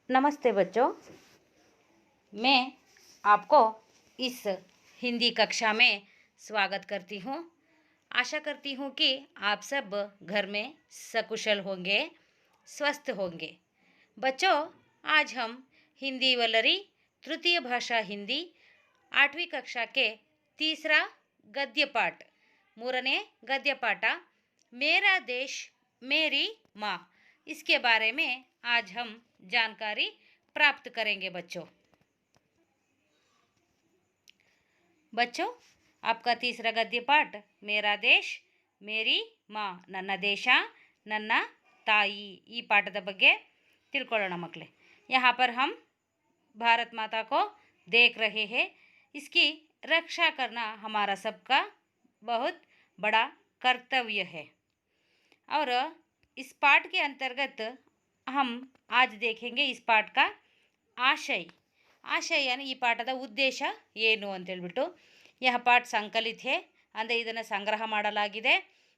नमस्ते बच्चों, मैं आपको इस हिंदी कक्षा में स्वागत करती हूँ। आशा करती हूँ कि आप सब घर में सकुशल होंगे, स्वस्थ होंगे। बच्चों, आज हम हिंदी वलरी तृतीय भाषा हिंदी 8वीं कक्षा के तीसरा गद्य पाठ मूरने गद्य पाठ मेरा देश मेरी माँ, इसके बारे में आज हम जानकारी प्राप्त करेंगे। बच्चों, आपका तीसरा गद्य पाठ मेरा देश मेरी माँ, ನನ್ನ ದೇಶ ನನ್ನ ತಾಯಿ, ಈ ಪಾಠದ ಬಗ್ಗೆ ತಿಳ್ಕೊಳ್ಳೋಣ ಮಕ್ಕಳೇ। यहाँ पर हम भारत माता को देख रहे हैं। इसकी रक्षा करना हमारा सबका बहुत बड़ा कर्तव्य है। और इस पाठ के अंतर्गत हम आज देखेंगे इस पाठ का आशय यानी ಈ ಪಾಠದ ಉದ್ದೇಶ ಏನು ಅಂತ ಹೇಳ್ಬಿಟ್ಟು। यह पाठ संकलित है ಅಂದರೆ ಇದನ್ನು ಸಂಗ್ರಹ ಮಾಡಲಾಗಿದೆ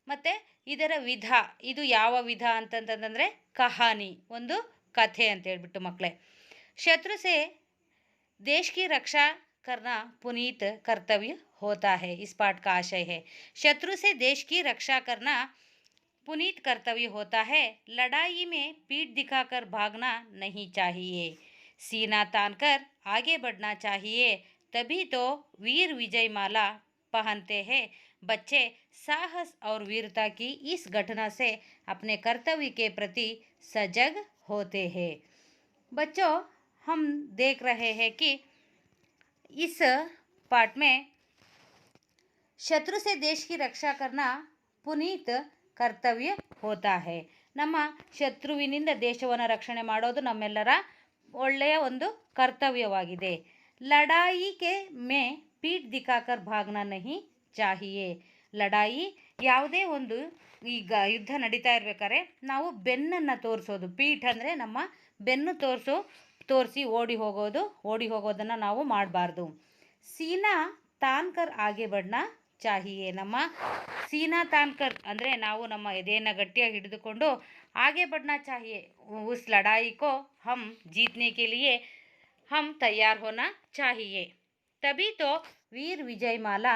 ಮತ್ತು ಇದರ ವಿಧ, ಇದು ಯಾವ ವಿಧ ಅಂತಂತಂದರೆ ಕಹಾನಿ, ಒಂದು ಕಥೆ ಅಂತ ಹೇಳ್ಬಿಟ್ಟು ಮಕ್ಕಳೇ। शत्रु से देश की रक्षा करना पुनीत कर्तव्य होता है, इस पाठ का आशय है। शत्रु से देश की रक्षा करना पुनीत कर्तव्य होता है। लड़ाई में पीठ दिखाकर भागना नहीं चाहिए, सीना तानकर आगे बढ़ना चाहिए, तभी तो वीर विजय माला पहनते हैं। बच्चे साहस और वीरता की इस घटना से अपने कर्तव्य के प्रति सजग होते हैं। बच्चों, हम देख रहे हैं कि इस पाठ में शत्रु से देश की रक्षा करना पुनीत ಕರ್ತವ್ಯ ಹೋತಾ ಹೇ, ನಮ್ಮ ಶತ್ರುವಿನಿಂದ ದೇಶವನ್ನು ರಕ್ಷಣೆ ಮಾಡೋದು ನಮ್ಮೆಲ್ಲರ ಒಳ್ಳೆಯ ಒಂದು ಕರ್ತವ್ಯವಾಗಿದೆ। ಲಡಾಯಿ ಕೆ ಮೇ ಪೀಠ್ ದಿಖಾಕರ್ ಭಾಗ್ನಾ ನಹಿ ಚಾಹಿಯೇ, ಲಡಾಯಿ ಯಾವುದೇ ಒಂದು ಈಗ ಯುದ್ಧ ನಡೀತಾ ಇರಬೇಕಾದ್ರೆ ನಾವು ಬೆನ್ನನ್ನು ತೋರಿಸೋದು, ಪೀಠ್ ಅಂದರೆ ನಮ್ಮ ಬೆನ್ನು ತೋರಿಸಿ ಓಡಿ ಹೋಗೋದನ್ನು ನಾವು ಮಾಡಬಾರ್ದು। ಸೀನಾ ತಾನ್ಕರ್ ಆಗೆ ಬಡ್ನಾ ಚಾಹಿಯೇ, ನಮ್ಮ ಸೀನಾ ತಾನ್ಕರ್ ಅಂದರೆ ನಾವು ನಮ್ಮ ಎದೆಯನ್ನು ಗಟ್ಟಿಯಾಗಿ ಹಿಡಿದುಕೊಂಡು आगे बढ़ना चाहिए, उस लड़ाई को हम जीतने के लिए हम तैयार होना चाहिए, तभी तो वीर विजय माला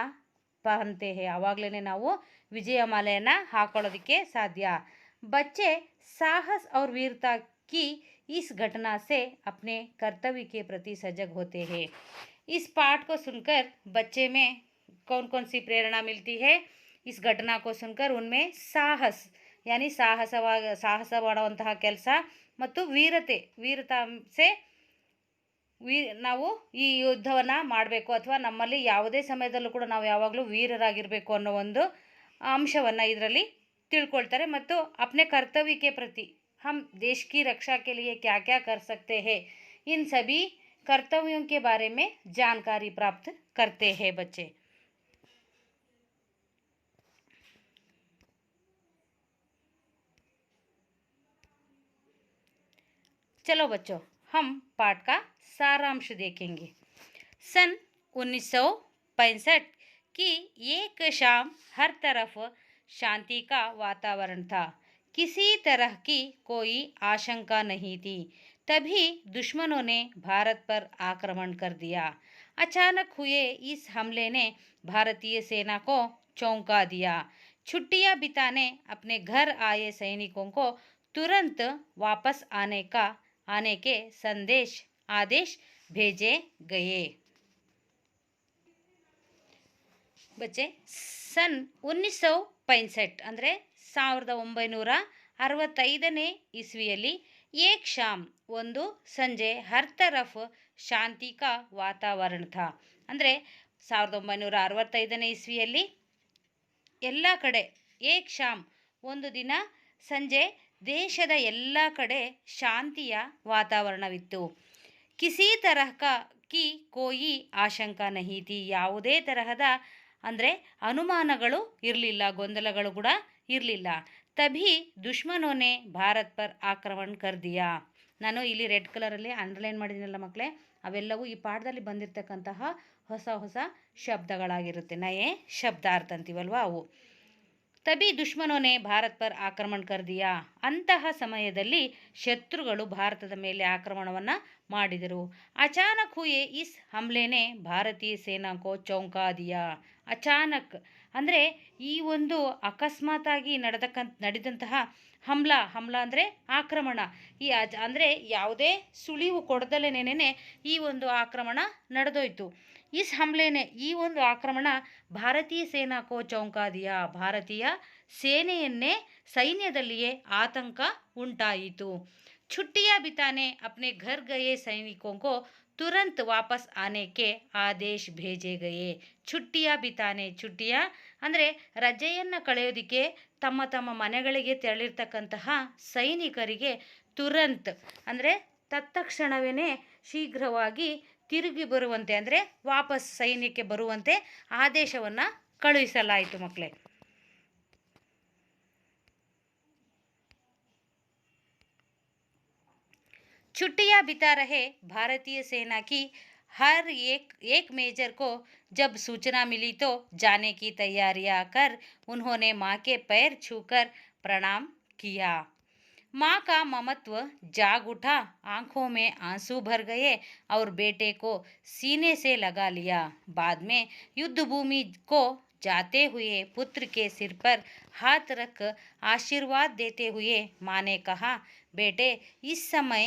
पहनते हैं, ಆವಾಗಲೇ ನಾವು ವಿಜಯ ಮಾಲೆಯನ್ನು ಹಾಕೊಳ್ಳೋದಕ್ಕೆ ಸಾಧ್ಯ। बच्चे साहस और वीरता की इस घटना से अपने कर्तव्य के प्रति सजग होते हैं। इस पाठ को सुनकर बच्चे में कौन कौन सी प्रेरणा मिलती है? इस घटना को सुनकर उनमें साहस यानी ಸಾಹಸ ಮಾಡುವಂತಹ ಕೆಲಸ ಮತ್ತು ವೀರತಾ ಸೆ ನಾವು ಈ ಯುದ್ಧವನ್ನು ಮಾಡಬೇಕು, ಅಥವಾ ನಮ್ಮಲ್ಲಿ ಯಾವುದೇ ಸಮಯದಲ್ಲೂ ಕೂಡ ನಾವು ಯಾವಾಗಲೂ ವೀರರಾಗಿರಬೇಕು ಅನ್ನೋ ಒಂದು ಅಂಶವನ್ನು ಇದರಲ್ಲಿ ತಿಳ್ಕೊಳ್ತಾರೆ। ಮತ್ತು अपने कर्तव्य के प्रति हम देश की रक्षा के लिए क्या क्या कर सकते हैं, इन सभी कर्तव्यों के बारे में जानकारी प्राप्त करते हैं बच्चे। चलो बच्चों, हम पाठ का सारांश देखेंगे। सन 1965 की एक शाम हर तरफ शांति का वातावरण था, किसी तरह की कोई आशंका नहीं थी। तभी दुश्मनों ने भारत पर आक्रमण कर दिया। अचानक हुए इस हमले ने भारतीय सेना को चौंका दिया। छुट्टियां बिताने अपने घर आए सैनिकों को तुरंत वापस आने के आदेश भेजे गए। बच्चे, सन 1965 ಅಂದರೆ 1965ನೇ ಇಸ್ವಿಯಲ್ಲಿ ಏಕ್ ಶಾಮ್ ಒಂದು ಸಂಜೆ ಹರ್ ತರಫ್ ಶಾಂತಿ ಕಾ ವಾತಾವರಣ ಥಾ, ಅಂದರೆ 1965ನೇ ಇಸ್ವಿಯಲ್ಲಿ ಎಲ್ಲ ಕಡೆ ಏಕ್ ಶಾಮ್ ಒಂದು ದಿನ ಸಂಜೆ ದೇಶದ ಎಲ್ಲ ಕಡೆ ಶಾಂತಿಯ ವಾತಾವರಣವಿತ್ತು। ಕಿಸಿ ತರಹ ಕಿ ಕೋಯಿ ಆಶಂಕಾ ನಹಿ ಥಿ, ಯಾವುದೇ ತರಹದ ಅಂದರೆ ಅನುಮಾನಗಳು ಇರಲಿಲ್ಲ, ಗೊಂದಲಗಳು ಕೂಡ ಇರಲಿಲ್ಲ। ತಭಿ ದುಶ್ಮನೋನೆ ಭಾರತ್ ಪರ್ ಆಕ್ರಮಣ ಕರ್ ದಿಯಾ, ನಾನು ಇಲ್ಲಿ ರೆಡ್ ಕಲರಲ್ಲಿ ಅಂಡರ್ಲೈನ್ ಮಾಡಿದ್ದೀನಲ್ಲ ಮಕ್ಕಳೇ, ಅವೆಲ್ಲವೂ ಈ ಪಾಠದಲ್ಲಿ ಬಂದಿರತಕ್ಕಂತಹ ಹೊಸ ಶಬ್ದಗಳಾಗಿರುತ್ತೆ, ನಯೇ ಶಬ್ದಾರ್ಥ ಅಂತೀವಲ್ವ ಅವು। ತಬಿ ದುಶ್ಮನೋನೆ ಭಾರತ್ ಪರ್ ಆಕ್ರಮಣ ಕರ್ ದಿಯಾ. ಅಂತಹ ಸಮಯದಲ್ಲಿ ಶತ್ರುಗಳು ಭಾರತದ ಮೇಲೆ ಆಕ್ರಮಣವನ್ನು ಮಾಡಿದರು. ಅಚಾನಕ್ ಹುಯೆ ಇಸ್ ಹಮ್ಲೆನೆ ಭಾರತೀಯ ಸೇನಾ ಕೋ ಚೌಂಕಾ ದಿಯಾ. ಅಚಾನಕ್ ಅಂದರೆ ಈ ಒಂದು ಅಕಸ್ಮಾತಾಗಿ ನಡೆದಂತಹ ಹಮ್ಲಾ ಅಂದರೆ ಆಕ್ರಮಣ. ಅಂದರೆ ಯಾವುದೇ ಸುಳಿವು ಕೊಡದಲೇನೇನೆ ಈ ಒಂದು ಆಕ್ರಮಣ ನಡೆದೋಯ್ತು. ಇಸ್ ಹಮ್ಲೆನೆ ಈ ಒಂದು ಆಕ್ರಮಣ ಭಾರತೀಯ ಸೇನಾ ಕೋ ಚೌಂಕಾ ದಿಯಾ. ಭಾರತೀಯ ಸೈನ್ಯದಲ್ಲಿಯೇ ಆತಂಕ ಉಂಟಾಯಿತು. छुट्टियां बिताने अपने घर गए सैनिकों को तुरंत वापस आने के आदेश भेजे गए. छुट्टियां बिताने छुट्टियां ಅಂದರೆ ರಜೆಯನ್ನು ಕಳೆಯೋದಕ್ಕೆ ತಮ್ಮ ತಮ್ಮ ಮನೆಗಳಿಗೆ ತೆರಳಿರ್ತಕ್ಕಂತಹ ಸೈನಿಕರಿಗೆ ತುರಂತ್ ಅಂದರೆ ತತ್ಕ್ಷಣವೇ ಶೀಘ್ರವಾಗಿ ತಿರುಗಿ ಬರುವಂತೆ ಅಂದರೆ ವಾಪಸ್ ಸೈನ್ಯಕ್ಕೆ ಬರುವಂತೆ ಆದೇಶವನ್ನು ಕಳುಹಿಸಲಾಯಿತು ಮಕ್ಕಳೇ. छुट्टियां बिता रहे भारतीय सेना की हर एक मेजर को जब सूचना मिली तो जाने की तैयारियां कर उन्होंने माँ के पैर छूकर प्रणाम किया. माँ का ममत्व जाग उठा. आंखों में आंसू भर गए और बेटे को सीने से लगा लिया. बाद में युद्ध भूमि को जाते हुए पुत्र के सिर पर हाथ रख आशीर्वाद देते हुए माँ ने कहा, बेटे इस समय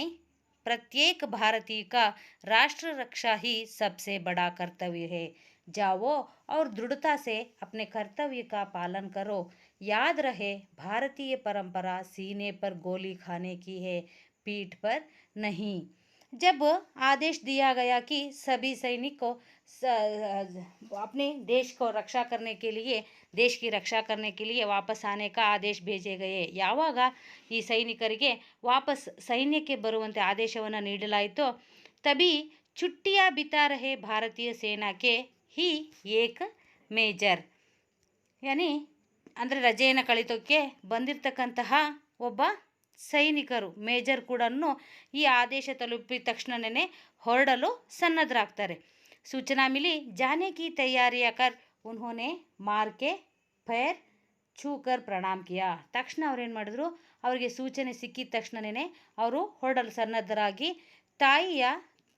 प्रत्येक भारतीय का राष्ट्र रक्षा ही सबसे बड़ा कर्तव्य है. जाओ और दृढ़ता से अपने कर्तव्य का पालन करो. याद रहे भारतीय परंपरा सीने पर गोली खाने की है, पीठ पर नहीं. जब आदेश दिया गया कि सभी सैनिक को अपने देश की रक्षा करने के लिए वापस आने का आदेश भेजे गए. ಯಾವಾಗ ಈ ಸೈನಿಕರಿಗೆ ವಾಪಸ್ ಸೈನ್ಯಕ್ಕೆ ಬರುವಂತೆ ಆದೇಶವನ್ನು ನೀಡಲಾಯಿತೋ ತಬಿ ಚುಟ್ಟಿಯಾ ಬಿತಾ ರಹೆ ಭಾರತೀಯ ಸೇನಾಕ್ಕೆ ಹಿ ಏಕ್ ಮೇಜರ್ ಯಾನಿ ಅಂದರೆ ರಜೆಯನ್ನು ಕಳಿತೋಕ್ಕೆ ಬಂದಿರತಕ್ಕಂತಹ ಒಬ್ಬ ಸೈನಿಕರು ಮೇಜರ್ ಕೂಡ ಈ ಆದೇಶ ತಲುಪಿದ ತಕ್ಷಣನೇ ಹೊರಡಲು ಸನ್ನದ್ಧರಾಗ್ತಾರೆ. सूचना मिली जाने की तैयारियां कर उन्होंने मार के पैर छूकर प्रणाम किया. ತಕ್ಷಣ ಅವ್ರೇನು ಮಾಡಿದ್ರು, ಅವರಿಗೆ ಸೂಚನೆ ಸಿಕ್ಕಿದ ತಕ್ಷಣನೇ ಅವರು ಹೊರಡಲು ಸನ್ನದ್ಧರಾಗಿ ತಾಯಿಯ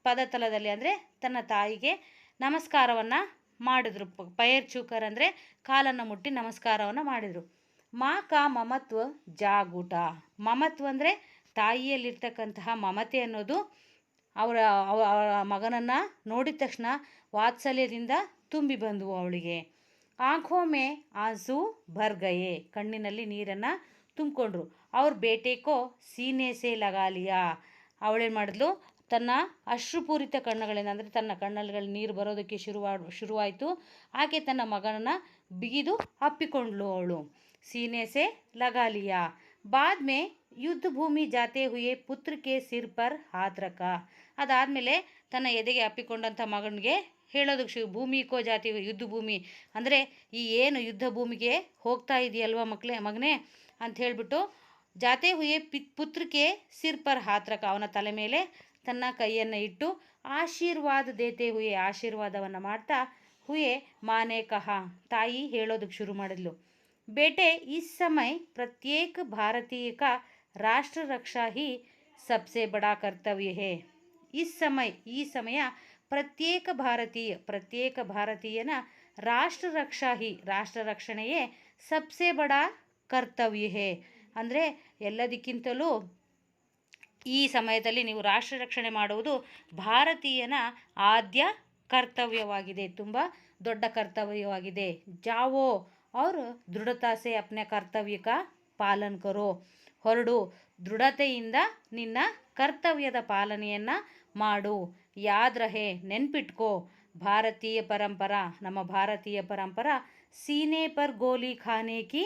ಪದತಲದಲ್ಲಿ ಅಂದರೆ ತನ್ನ ತಾಯಿಗೆ ನಮಸ್ಕಾರವನ್ನು ಮಾಡಿದ್ರು. ಪೈರ್ ಚೂಕರ್ ಅಂದರೆ ಕಾಲನ್ನು ಮುಟ್ಟಿ ನಮಸ್ಕಾರವನ್ನು ಮಾಡಿದರು. ಮಾ ಕಾ ಮಮತ್ವ ಜಾಗೂಟ. ಮಮತ್ವ ಅಂದರೆ ತಾಯಿಯಲ್ಲಿರ್ತಕ್ಕಂತಹ ಮಮತೆ ಅನ್ನೋದು ಅವರ ಮಗನನ್ನು ನೋಡಿದ ತಕ್ಷಣ ವಾತ್ಸಲ್ಯದಿಂದ ತುಂಬಿ ಬಂದವು ಅವಳಿಗೆ. ಆಂಖೋ ಮೇ ಆಂಸು ಭರ್ ಗಯೆ. ಕಣ್ಣಿನಲ್ಲಿ ನೀರನ್ನು ತುಂಬಿಕೊಂಡ್ರು. ಅವ್ರ ಬೇಟೆಕೋ ಸೀನೆ ಸೇ ಲಗಾ ಲಿಯಾ. ಅವಳೇನು ಮಾಡಿದ್ಲು, ತನ್ನ ಅಶ್ರುಪೂರಿತ ಕಣ್ಣುಗಳಿಂದ ಅಂದರೆ ತನ್ನ ಕಣ್ಣಲ್ಲಿ ನೀರು ಬರೋದಕ್ಕೆ ಶುರುವಾಯಿತು. ಆಕೆ ತನ್ನ ಮಗನನ್ನು ಬಿಗಿದು ಅಪ್ಪಿಕೊಂಡ್ಳು ಅವಳು. ಸೀನೆ ಸೇ ಲಗಾ ಲಿಯಾ. ಬಾದ್ ಮೇ ಯುದ್ಧ ಭೂಮಿ ಜಾತೆ ಹುಯೆ ಪುತ್ರ ಕೆ ಸಿರ್ ಪರ್ ಹಾತ್ ರಖ. ಅದಾದಮೇಲೆ ತನ್ನ ಎದೆಗೆ ಅಪ್ಪಿಕೊಂಡಂಥ ಮಗನಿಗೆ ಹೇಳೋದಕ್ಕೆ ಭೂಮಿಕೋ ಜಾತಿ ಯುದ್ಧ ಭೂಮಿ ಅಂದರೆ ಈ ಏನು ಯುದ್ಧ ಭೂಮಿಗೆ ಹೋಗ್ತಾ ಇದೆಯಲ್ವ ಮಗನೇ ಅಂತ ಹೇಳಿಬಿಟ್ಟು ಜಾತೆ ಹುಯೆ ಪುತ್ರಕ್ಕೆ ಸಿರ್ ಪರ್ ಹಾತ್ ರಖ. ಅವನ ತಲೆ ಮೇಲೆ ತನ್ನ ಕೈಯನ್ನು ಇಟ್ಟು ಆಶೀರ್ವಾದ ದೇತೆ ಹುಯೆ ಆಶೀರ್ವಾದವನ್ನು ಮಾಡ್ತಾ ಹುಯೆ ಮಾನೆ ಕಹ ತಾಯಿ ಹೇಳೋದಕ್ಕೆ ಶುರು ಮಾಡಿದ್ಲು. बेटे इस समय प्रत्येक भारतीय का राष्ट्र रक्षा ही सबसे बड़ा कर्तव्य है. इस समय ಈ ಸಮಯ ಪ್ರತ್ಯೇಕ ಭಾರತೀಯನ ರಾಷ್ಟ್ರ ರಕ್ಷಣೆಯೇ ಸಬ್ಸೆ ಬಡ ಕರ್ತವ್ಯ ಹೇ. ಅಂದರೆ ಎಲ್ಲದಕ್ಕಿಂತಲೂ ಈ ಸಮಯದಲ್ಲಿ ನೀವು ರಾಷ್ಟ್ರ ರಕ್ಷಣೆ ಮಾಡುವುದು ಭಾರತೀಯನ ಆದ್ಯ ಕರ್ತವ್ಯವಾಗಿದೆ, ತುಂಬ ದೊಡ್ಡ ಕರ್ತವ್ಯವಾಗಿದೆ. ಜಾವೋ और दृढ़ता से अपने कर्तव्य का पालन करो. ಹೊರಡು, ದೃಢತೆಯಿಂದ ನಿನ್ನ ಕರ್ತವ್ಯದ ಪಾಲನೆಯನ್ನು ಮಾಡು. ಯಾದ್ ರಹೆ ನೆನ್ಪಿಟ್ಕೋ, ಭಾರತೀಯ ಪರಂಪರಾ ನಮ್ಮ ಭಾರತೀಯ ಪರಂಪರಾ ಸೀನೆ ಪರ್ ಗೋಲಿ ಖಾನೆ ಕಿ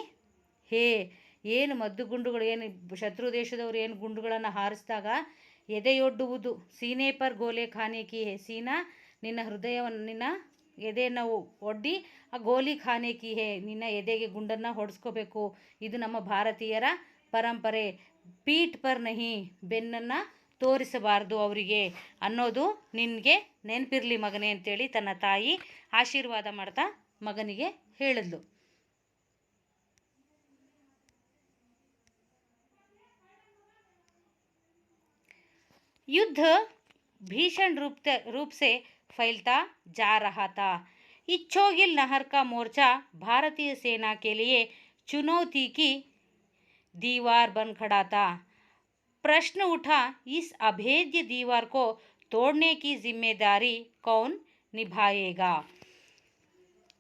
ಹೇ. ಏನು ಮದ್ದುಗುಂಡುಗಳು ಏನು ಶತ್ರು ದೇಶದವರು ಏನು ಗುಂಡುಗಳನ್ನು ಹಾರಿಸಿದಾಗ ಎದೆಯೊಡ್ಡುವುದು. ಸೀನೆ ಪರ್ ಗೋಲೆ ಖಾನೆ ಕಿ ಹೇ. ಸೀನಾ ನಿನ್ನ ಹೃದಯವನ್ನು ನಿನ್ನ ಎದೆಯನ್ನು ಒಡ್ಡಿ ಆ ಗೋಲಿ ಖಾನೆ ಕಿ ಹೇ ನಿನ್ನ ಎದೆಗೆ ಗುಂಡನ್ನು ಹೊಡೆಸ್ಕೋಬೇಕು. ಇದು ನಮ್ಮ ಭಾರತೀಯರ ಪರಂಪರೆ. ಪೀಠ್ ಪರ್ ನಹಿ ಬೆನ್ನನ್ನು ತೋರಿಸಬಾರ್ದು ಅವರಿಗೆ ಅನ್ನೋದು ನಿನಗೆ ನೆನಪಿರಲಿ ಮಗನೇ ಅಂತೇಳಿ ತನ್ನ ತಾಯಿ ಆಶೀರ್ವಾದ ಮಾಡ್ತಾ ಮಗನಿಗೆ ಹೇಳಿದ್ಲು. युद्ध भीषण रूप से फैलता जा रहा था। इच्छोगिल नहर का मोर्चा भारतीय सेना के लिए चुनौती की दीवार बन खड़ा था। प्रश्न उठा, इस अभेद्य दीवार को तोड़ने की जिम्मेदारी कौन निभाएगा।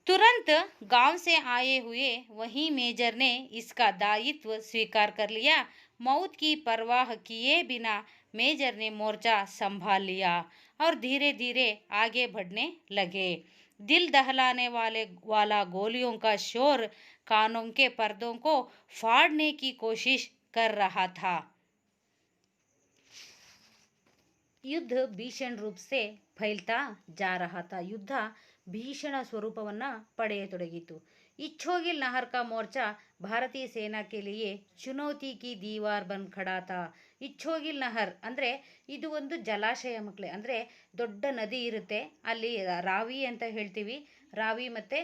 तुरंत गांव से आए हुए वही मेजर ने इसका दायित्व स्वीकार कर लिया। मौत की परवाह किए बिना मेजर ने मोर्चा संभाल लिया और धीरे धीरे आगे बढ़ने लगे। दिल दहलाने वाला गोलियों का शोर कानों के पर्दों को फाड़ने की कोशिश कर रहा था। युद्ध भीषण रूप से फैलता जा रहा था। युद्ध ಭೀಷಣ ಸ್ವರೂಪವನ್ನು ಪಡೆಯತೊಡಗಿತು. ಇಚ್ಛೋಗಿಲ್ ನಹರ್ ಕಾ ಮೋರ್ಚಾ ಭಾರತೀಯ ಸೇನಾ ಕೆ ಲಿಯೆ ಚುನೌತಿ ಕಿ ದೀವಾರ್ ಬನ್ ಖಡಾ ಥಾ. ಇಚ್ಛೋಗಿಲ್ ನಹರ್ ಅಂದರೆ ಇದು ಒಂದು ಜಲಾಶಯ ಮಕ್ಕಳೇ. ಅಂದರೆ ದೊಡ್ಡ ನದಿ ಇರುತ್ತೆ, ಅಲ್ಲಿ ರಾವಿ ಅಂತ ಹೇಳ್ತೀವಿ. ರಾವಿ ಮತ್ತು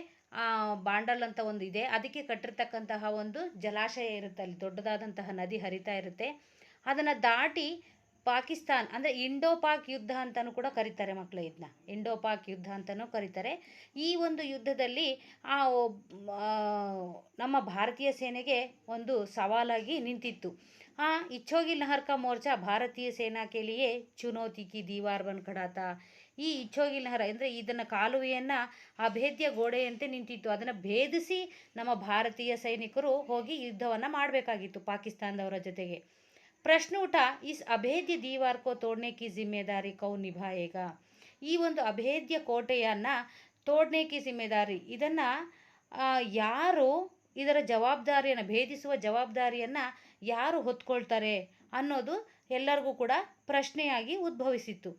ಬಾಂಡಲ್ ಅಂತ ಒಂದು ಇದೆ, ಅದಕ್ಕೆ ಕಟ್ಟಿರ್ತಕ್ಕಂತಹ ಒಂದು ಜಲಾಶಯ ಇರುತ್ತೆ. ಅಲ್ಲಿ ದೊಡ್ಡದಾದಂತಹ ನದಿ ಹರಿತಾ ಇರುತ್ತೆ. ಅದನ್ನು ದಾಟಿ ಪಾಕಿಸ್ತಾನ್ ಅಂದರೆ ಇಂಡೋ ಪಾಕ್ ಯುದ್ಧ ಅಂತಲೂ ಕೂಡ ಕರೀತಾರೆ ಮಕ್ಕಳೇ. ಇದನ್ನ ಇಂಡೋ ಪಾಕ್ ಯುದ್ಧ ಅಂತಲೂ ಕರೀತಾರೆ. ಈ ಒಂದು ಯುದ್ಧದಲ್ಲಿ ನಮ್ಮ ಭಾರತೀಯ ಸೇನೆಗೆ ಒಂದು ಸವಾಲಾಗಿ ನಿಂತಿತ್ತು. ಇಚ್ಛೋಗಿಲ್ ನಹರ್ ಕಾ ಮೋರ್ಚಾ ಭಾರತೀಯ ಸೇನಾ ಕೆ ಲಿಯೆ ಚುನೌತಿ ಕಿ ದೀವಾರ್ ಬನ್ ಖಡಾ ಥಾ. ಈ ಇಚ್ಛೋಗಿಲ್ ನಹರ್ ಅಂದರೆ ಇದನ್ನು ಕಾಲುವೆಯನ್ನು ಅಭೇದ್ಯ ಗೋಡೆಯಂತೆ ನಿಂತಿತ್ತು. ಅದನ್ನು ಭೇದಿಸಿ ನಮ್ಮ ಭಾರತೀಯ ಸೈನಿಕರು ಹೋಗಿ ಯುದ್ಧವನ್ನು ಮಾಡಬೇಕಾಗಿತ್ತು ಪಾಕಿಸ್ತಾನದವರ ಜೊತೆಗೆ. ಪ್ರಶ್ನೆ ಉಠ, ಇಸ್ ಅಭೇದ್ಯ ದೀವಾರ್ ಕೋ ತೋಡ್ನೆ ಕಿ ಜಿಮ್ಮೆದಾರಿ ಕೌನ್ ನಿಭಾಯೇಗಾ. ಈ ಒಂದು ಅಭೇದ್ಯ ಕೋಟೆಯನ್ನು ತೋಡ್ನೆ ಕಿ ಜಿಮ್ಮೆದಾರಿ, ಇದನ್ನು ಯಾರು ಇದರ ಜವಾಬ್ದಾರಿಯನ್ನು ಭೇದಿಸುವ ಜವಾಬ್ದಾರಿಯನ್ನು ಯಾರು ಹೊತ್ಕೊಳ್ತಾರೆ ಅನ್ನೋದು ಎಲ್ಲರಿಗೂ ಕೂಡ ಪ್ರಶ್ನೆಯಾಗಿ ಉದ್ಭವಿಸಿತ್ತು.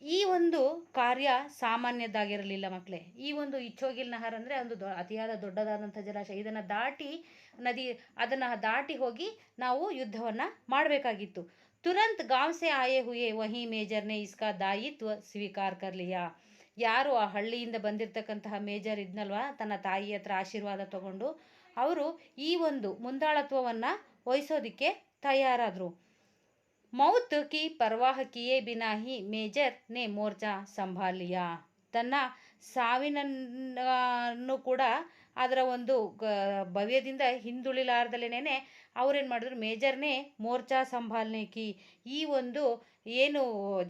ಈ ಒಂದು ಕಾರ್ಯ ಸಾಮಾನ್ಯದ್ದಾಗಿರಲಿಲ್ಲ ಮಕ್ಕಳೇ. ಈ ಒಂದು ಇಚ್ಛೋಗಿಲ್ ನಹರ್ ಅಂದರೆ ಒಂದು ಅತಿಯಾದ ದೊಡ್ಡದಾದಂಥ ಜಲಾಶಯ. ಇದನ್ನು ದಾಟಿ ಅದನ್ನು ದಾಟಿ ಹೋಗಿ ನಾವು ಯುದ್ಧವನ್ನು ಮಾಡಬೇಕಾಗಿತ್ತು. ತುರಂತ್ ಗಾಂವ್ ಸೆ ಆಯೆ ಹುಯೆ ವಹಿ ಮೇಜರ್ನೆ ಇಸ್ಕಾ ದಾಯಿತ್ವ ಸ್ವೀಕಾರ ಕರ್ ಲಿಯಾ. ಯಾರು ಆ ಹಳ್ಳಿಯಿಂದ ಬಂದಿರತಕ್ಕಂತಹ ಮೇಜರ್ ಇದ್ನಲ್ವ, ತನ್ನ ತಾಯಿ ಹತ್ರ ಆಶೀರ್ವಾದ ತಗೊಂಡು ಅವರು ಈ ಒಂದು ಮುಂದಾಳತ್ವವನ್ನು ವಹಿಸೋದಕ್ಕೆ ತಯಾರಾದರು. ಮೌತ್ ಕಿ ಪರ್ವಾಹ ಕಿಯೇ ಬಿನಾ ಹಿ ಮೇಜರ್ ನೆ ಮೋರ್ಚಾ ಸಂಭಾಲ್ ಲಿಯಾ. ತನ್ನ ಸಾವಿನನ್ನು ಕೂಡ ಅದರ ಒಂದು ಭವ್ಯದಿಂದ ಹಿಂದುಳಿಲಾರ್ದಲೇನೆ ಅವ್ರೇನು ಮಾಡಿದ್ರು, ಮೇಜರ್ನೇ ಮೋರ್ಚಾ ಸಂಭಾಲನೆ ಕಿ, ಈ ಒಂದು ಏನು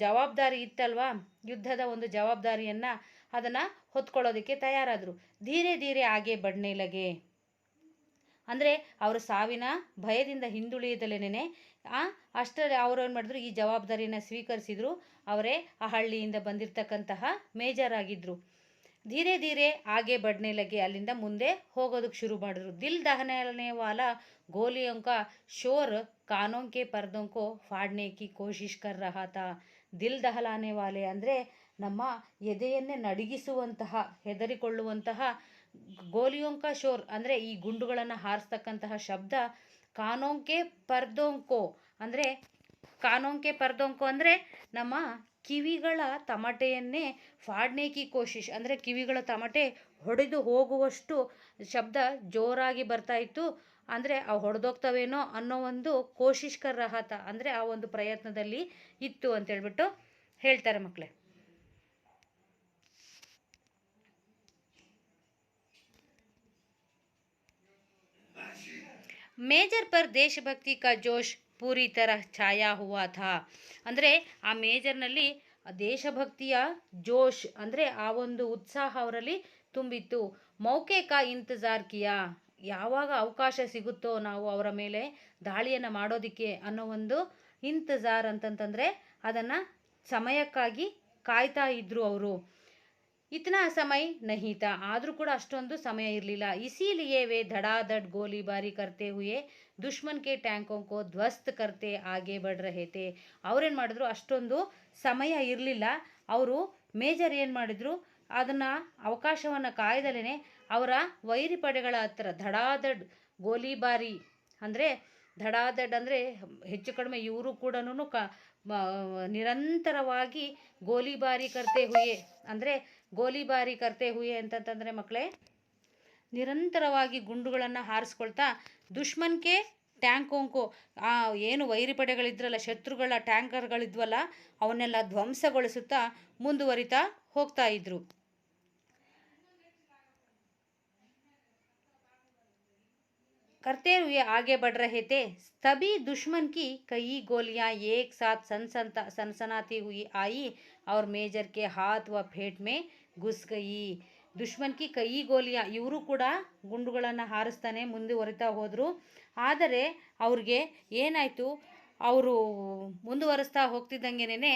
ಜವಾಬ್ದಾರಿ ಇತ್ತಲ್ವಾ, ಯುದ್ಧದ ಒಂದು ಜವಾಬ್ದಾರಿಯನ್ನು ಅದನ್ನು ಹೊತ್ಕೊಳ್ಳೋದಕ್ಕೆ ತಯಾರಾದರು. ಧೀರೆ ಧೀರೆ ಆಗೆ ಬಡ್ನೆ ಲಗೆ ಅಂದರೆ ಅವರು ಸಾವಿನ ಭಯದಿಂದ ಹಿಂದುಳಿಯದಲೇನೆ ಅಷ್ಟರಲ್ಲಿ ಅವರು ಏನು ಮಾಡಿದ್ರು, ಈ ಜವಾಬ್ದಾರಿಯನ್ನು ಸ್ವೀಕರಿಸಿದ್ರು. ಅವರೇ ಆ ಹಳ್ಳಿಯಿಂದ ಬಂದಿರತಕ್ಕಂತಹ ಮೇಜರ್ ಆಗಿದ್ದರು. ಧೀರೆ ಧೀರೆ ಆಗೆ ಬಡ್ನೆ ಲಗೆ, ಅಲ್ಲಿಂದ ಮುಂದೆ ಹೋಗೋದಕ್ಕೆ ಶುರು ಮಾಡಿದ್ರು. ದಿಲ್ ದಹನೆ ವಾಲಾ ಗೋಲಿಯೋಂ ಕಾ ಶೋರ್ ಕಾನೋಂ ಕೆ ಪರ್ದೋಂ ಕೋ ಫಾಡ್ನೆ ಕಿ ಕೋಶಿಶ್ ಕರ್ ರಹಾ ಥಾ. ದಿಲ್ ದಹಲಾನೆ ವಾಲೆ ಅಂದರೆ ನಮ್ಮ ಎದೆಯನ್ನೇ ನಡುಗಿಸುವಂತಹ, ಹೆದರಿಕೊಳ್ಳುವಂತಹ, ಗೋಲಿಯೋಂ ಕಾ ಶೋರ್ ಅಂದರೆ ಈ ಗುಂಡುಗಳನ್ನು ಹಾರಿಸ್ತಕ್ಕಂತಹ ಶಬ್ದ, ಕಾನೋಂಕೆ ಪರ್ದೋಂಕೋ ಅಂದರೆ ಕಾನೋಂಕೆ ಪರ್ದೋಂಕೋ ಅಂದರೆ ನಮ್ಮ ಕಿವಿಗಳ ತಮಟೆಯನ್ನೇ, ಫಾಡ್ನೆ ಕಿ ಕೋಶಿಶ್ ಅಂದರೆ ಕಿವಿಗಳ ತಮಟೆ ಹೊಡೆದು ಹೋಗುವಷ್ಟು ಶಬ್ದ ಜೋರಾಗಿ ಬರ್ತಾ ಇತ್ತು. ಅಂದರೆ ಅವು ಹೊಡೆದೋಗ್ತವೇನೋ ಅನ್ನೋ ಒಂದು ಕೋಶಿಶ್ ಕರ್ ರಹಾತ ಅಂದರೆ ಆ ಒಂದು ಪ್ರಯತ್ನದಲ್ಲಿ ಇತ್ತು ಅಂತೇಳ್ಬಿಟ್ಟು ಹೇಳ್ತಾರೆ ಮಕ್ಕಳೇ. ಮೇಜರ್ ಪರ್ ದೇಶಭಕ್ತಿ ಕಾ ಜೋಶ್ ಪೂರಿ ತರಹ ಛಾಯಾ ಹುವಾ ಥಾ. ಅಂದರೆ ಆ ಮೇಜರ್ನಲ್ಲಿ ದೇಶಭಕ್ತಿಯ ಜೋಶ್ ಅಂದರೆ ಆ ಒಂದು ಉತ್ಸಾಹ ಅವರಲ್ಲಿ ತುಂಬಿತ್ತು. ಮೌಕೆ ಕಾ ಇಂತಜಾರ್ ಕಿಯಾ, ಯಾವಾಗ ಅವಕಾಶ ಸಿಗುತ್ತೋ ನಾವು ಅವರ ಮೇಲೆ ದಾಳಿಯನ್ನು ಮಾಡೋದಕ್ಕೆ ಅನ್ನೋ ಒಂದು ಇಂತಜಾರ್ ಅಂತಂತಂದರೆ ಅದನ್ನು ಸಮಯಕ್ಕಾಗಿ ಕಾಯ್ತಾ ಇದ್ದರು ಅವರು. ಇತನಾ ಸಮಯ ನಹೀ ಥಾ, ಆದರೂ ಕೂಡ ಅಷ್ಟೊಂದು ಸಮಯ ಇರಲಿಲ್ಲ. ಇಸಿಲಿಯೇ ವೇ ಧಡಾಧಡ್ ಗೋಲಿಬಾರಿ ಕರ್ತೆ ಹುಯೇ ದುಶ್ಮನ್ ಕೆ ಟ್ಯಾಂಕೋ ಕೋ ಧ್ವಸ್ತ್ ಕರ್ತೆ ಆಗೆ ಬಡ್ ರಹೇ ಥೇ. ಅವ್ರೇನು ಮಾಡಿದ್ರು, ಅಷ್ಟೊಂದು ಸಮಯ ಇರಲಿಲ್ಲ. ಅವರು ಮೇಜರ್ ಏನು ಮಾಡಿದರು, ಅದನ್ನು ಅವಕಾಶವನ್ನು ಕಾಯ್ದಲೇ ಅವರ ವೈರಿ ಪಡೆಗಳ ಹತ್ರ ಧಡಾಧಡ್ ಗೋಲಿಬಾರಿ ಅಂದರೆ ಧಡಾಧಡ್ ಅಂದರೆ ಹೆಚ್ಚು ಕಡಿಮೆ ಇವರು ಕೂಡ ನಿರಂತರವಾಗಿ ಗೋಲಿಬಾರಿ ಕರ್ತೆ ಹುಯೇ ಅಂದರೆ ಗೋಲಿಬಾರಿ ಕರ್ತೆ ಹುಯೇ ಅಂತಂತಂದರೆ ಮಕ್ಕಳೇ, ನಿರಂತರವಾಗಿ ಗುಂಡುಗಳನ್ನು ಹಾರಿಸ್ಕೊಳ್ತಾ ದುಶ್ಮನ್ಗೆ ಟ್ಯಾಂಕೋಂಕೋ ಏನು ವೈರಿ ಪಡೆಗಳಿದ್ರಲ್ಲ, ಶತ್ರುಗಳ ಟ್ಯಾಂಕರ್ಗಳಿದ್ವಲ್ಲ, ಅವನ್ನೆಲ್ಲ ಧ್ವಂಸಗೊಳಿಸುತ್ತಾ ಮುಂದುವರಿತಾ ಹೋಗ್ತಾ ಇದ್ರು. करते हुए आगे बढ़ रहे थे, तभी दुश्मन की कई गोलियां एक साथ सनसनाती हुई आई और मेजर के हाथ व पेट में घुस गई. ದುಶ್ಮನ್ ಕಿ ಕೈ ಗೋಲಿಯಾ, ಇವರು ಕೂಡ ಗುಂಡುಗಳನ್ನು ಹಾರಿಸ್ತಾನೆ ಮುಂದುವರಿತಾ ಹೋದರು. ಆದರೆ ಅವ್ರಿಗೆ ಏನಾಯಿತು, ಅವರು ಮುಂದುವರಿಸ್ತಾ ಹೋಗ್ತಿದ್ದಂಗೆನೇ